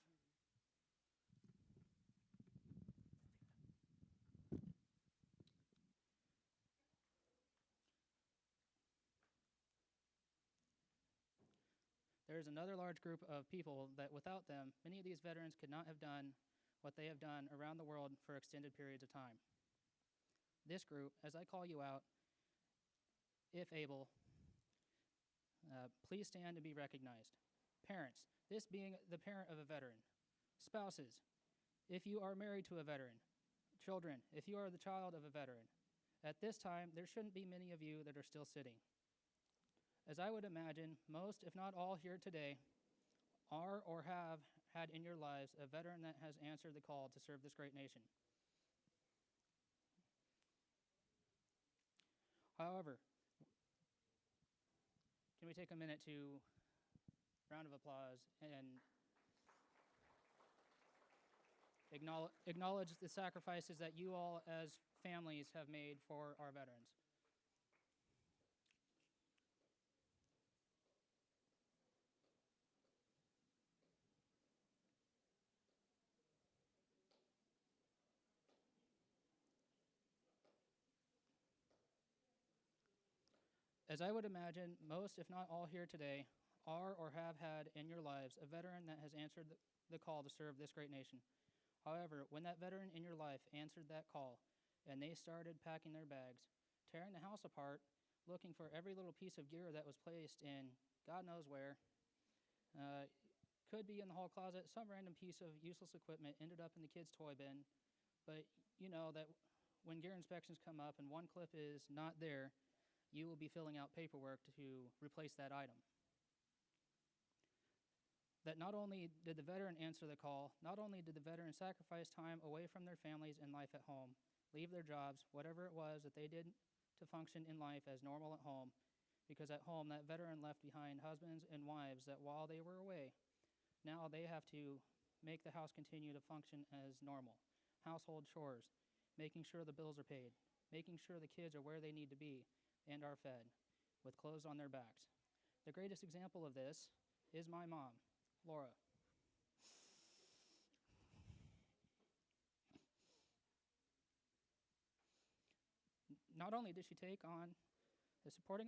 There's another large group of people that without them, many of these veterans could not have done what they have done around the world for extended periods of time. This group, as I call you out, if able, please stand and be recognized. Parents, this being the parent of a veteran. Spouses, if you are married to a veteran. Children, if you are the child of a veteran. At this time, there shouldn't be many of you that are still sitting. As I would imagine, most, if not all here today, are or have had in your lives a veteran that has answered the call to serve this great nation. However, can we take a minute to round of applause and acknowledge the sacrifices that you all as families have made for our veterans. As I would imagine, most, if not all here today, are or have had in your lives a veteran that has answered the call to serve this great nation. However, when that veteran in your life answered that call and they started packing their bags, tearing the house apart, looking for every little piece of gear that was placed in God knows where, could be in the hall closet, some random piece of useless equipment ended up in the kids' toy bin, but you know that when gear inspections come up and one clip is not there, you will be filling out paperwork to replace that item. That not only did the veteran answer the call, not only did the veteran sacrifice time away from their families and life at home, leave their jobs, whatever it was that they did to function in life as normal at home, because at home that veteran left behind husbands and wives that while they were away, now they have to make the house continue to function as normal. Household chores, making sure the bills are paid, making sure the kids are where they need to be and are fed, with clothes on their backs. The greatest example of this is my mom, Laura. Not only did she take on the supporting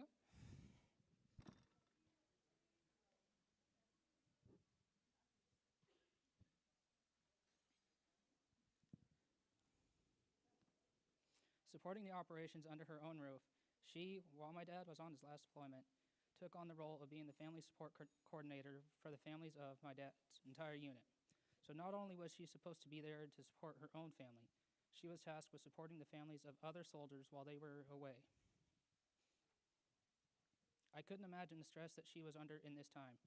the operations under her own roof, she, while my dad was on his last deployment, took on the role of being the family support coordinator for the families of my dad's entire unit. So not only was she supposed to be there to support her own family, she was tasked with supporting the families of other soldiers while they were away. I couldn't imagine the stress that she was under in this time,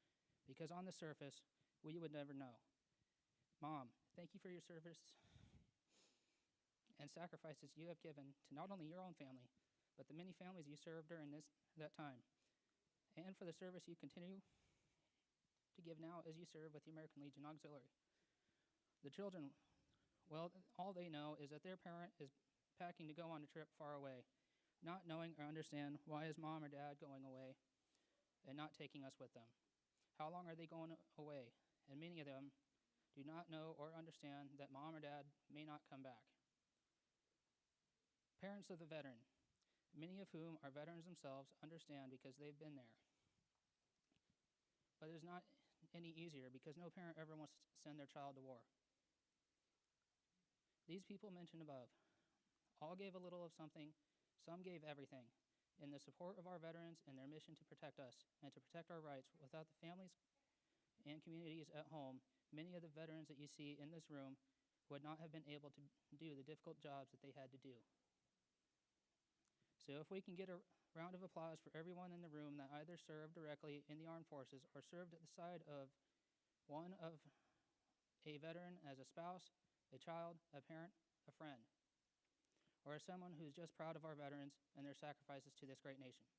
because on the surface, we would never know. Mom, thank you for your service and sacrifices you have given to not only your own family, but the many families you served during that time, and for the service you continue to give now as you serve with the American Legion Auxiliary. The children, well, all they know is that their parent is packing to go on a trip far away, not knowing or understand why is mom or dad going away and not taking us with them. How long are they going away? And many of them do not know or understand that mom or dad may not come back. Parents of the veteran, many of whom are veterans themselves, understand because they've been there. But it's not any easier because no parent ever wants to send their child to war. These people mentioned above all gave a little of something, some gave everything, in the support of our veterans and their mission to protect us and to protect our rights. Without the families and communities at home, many of the veterans that you see in this room would not have been able to do the difficult jobs that they had to do. So if we can get a round of applause for everyone in the room that either served directly in the armed forces or served at the side of one of a veteran as a spouse, a child, a parent, a friend, or as someone who's just proud of our veterans and their sacrifices to this great nation.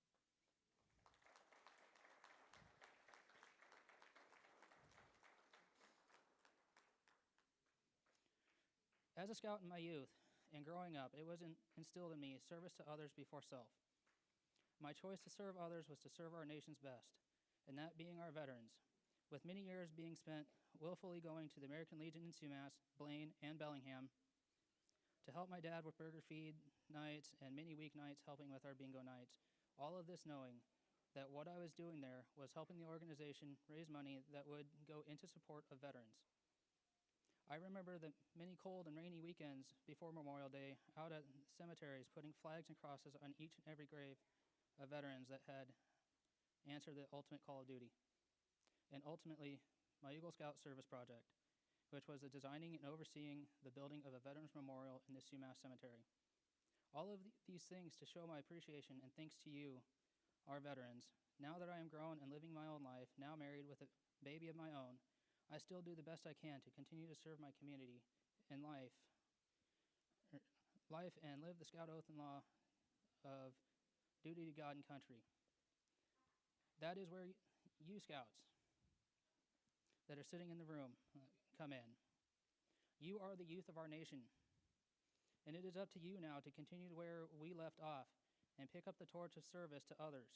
As a scout in my youth and growing up, it was instilled in me service to others before self. My choice to serve others was to serve our nation's best, and that being our veterans, with many years being spent willfully going to the American Legion in Sumas, Blaine, and Bellingham to help my dad with burger feed nights and many weeknights helping with our bingo nights. All of this knowing that what I was doing there was helping the organization raise money that would go into support of veterans. I remember the many cold and rainy weekends before Memorial Day out at cemeteries putting flags and crosses on each and every grave of veterans that had answered the ultimate call of duty. And ultimately, my Eagle Scout Service Project, which was the designing and overseeing the building of a Veterans Memorial in the Sumas Cemetery. All of these things to show my appreciation and thanks to you, our veterans. Now that I am grown and living my own life, now married with a baby of my own, I still do the best I can to continue to serve my community in life and live the Scout Oath and Law of duty to God and country. That is where you Scouts that are sitting in the room come in. You are the youth of our nation, and it is up to you now to continue where we left off and pick up the torch of service to others.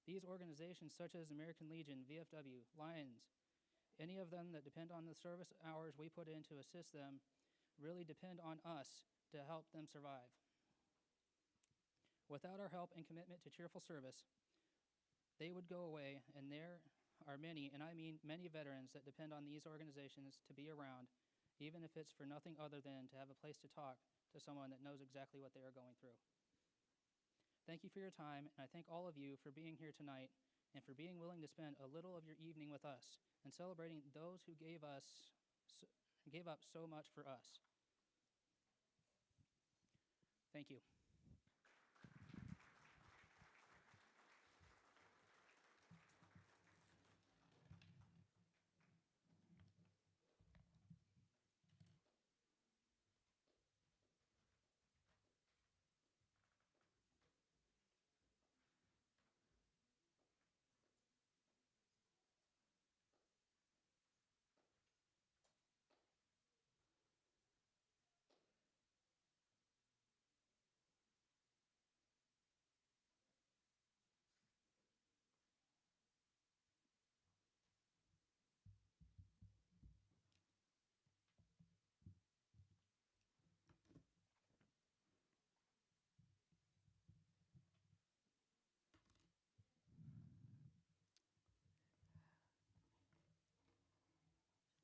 These organizations such as American Legion, VFW, Lions, any of them that depend on the service hours we put in to assist them really depend on us to help them survive. Without our help and commitment to cheerful service, they would go away, and there are many, and I mean many veterans that depend on these organizations to be around, even if it's for nothing other than to have a place to talk to someone that knows exactly what they are going through. Thank you for your time, and I thank all of you for being here tonight and for being willing to spend a little of your evening with us and celebrating those who gave up so much for us. Thank you.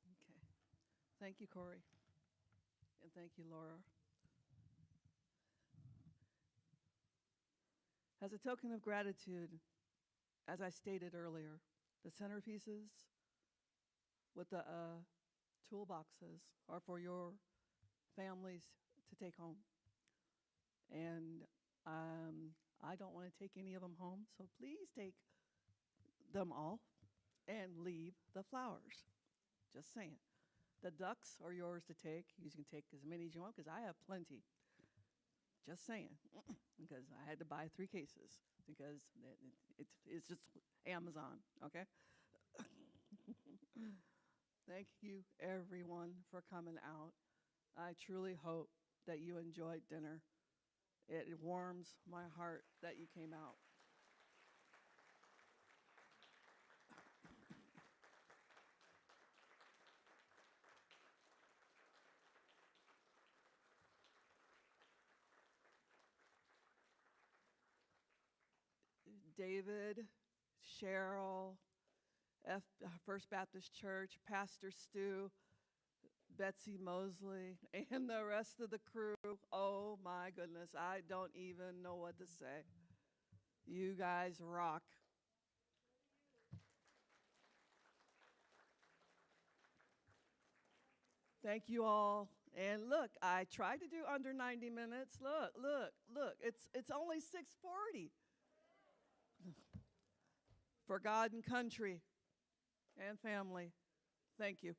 Okay. Thank you, Corey. And thank you, Laura. As a token of gratitude, as I stated earlier, the centerpieces with the toolboxes are for your families to take home. And I don't want to take any of them home, so please take them all and leave the flowers. Just saying. The ducks are yours to take. You can take as many as you want because I have plenty. Just saying. Because I had to buy 3 cases because it's just Amazon, okay? Thank you, everyone, for coming out. I truly hope that you enjoyed dinner. It warms my heart that you came out. David, Cheryl, First Baptist Church, Pastor Stu, Betsy Mosley, and the rest of the crew. Oh my goodness, I don't even know what to say. You guys rock. Thank you all. And look, I tried to do under 90 minutes. Look, it's only 6:40. For God and country and family, thank you.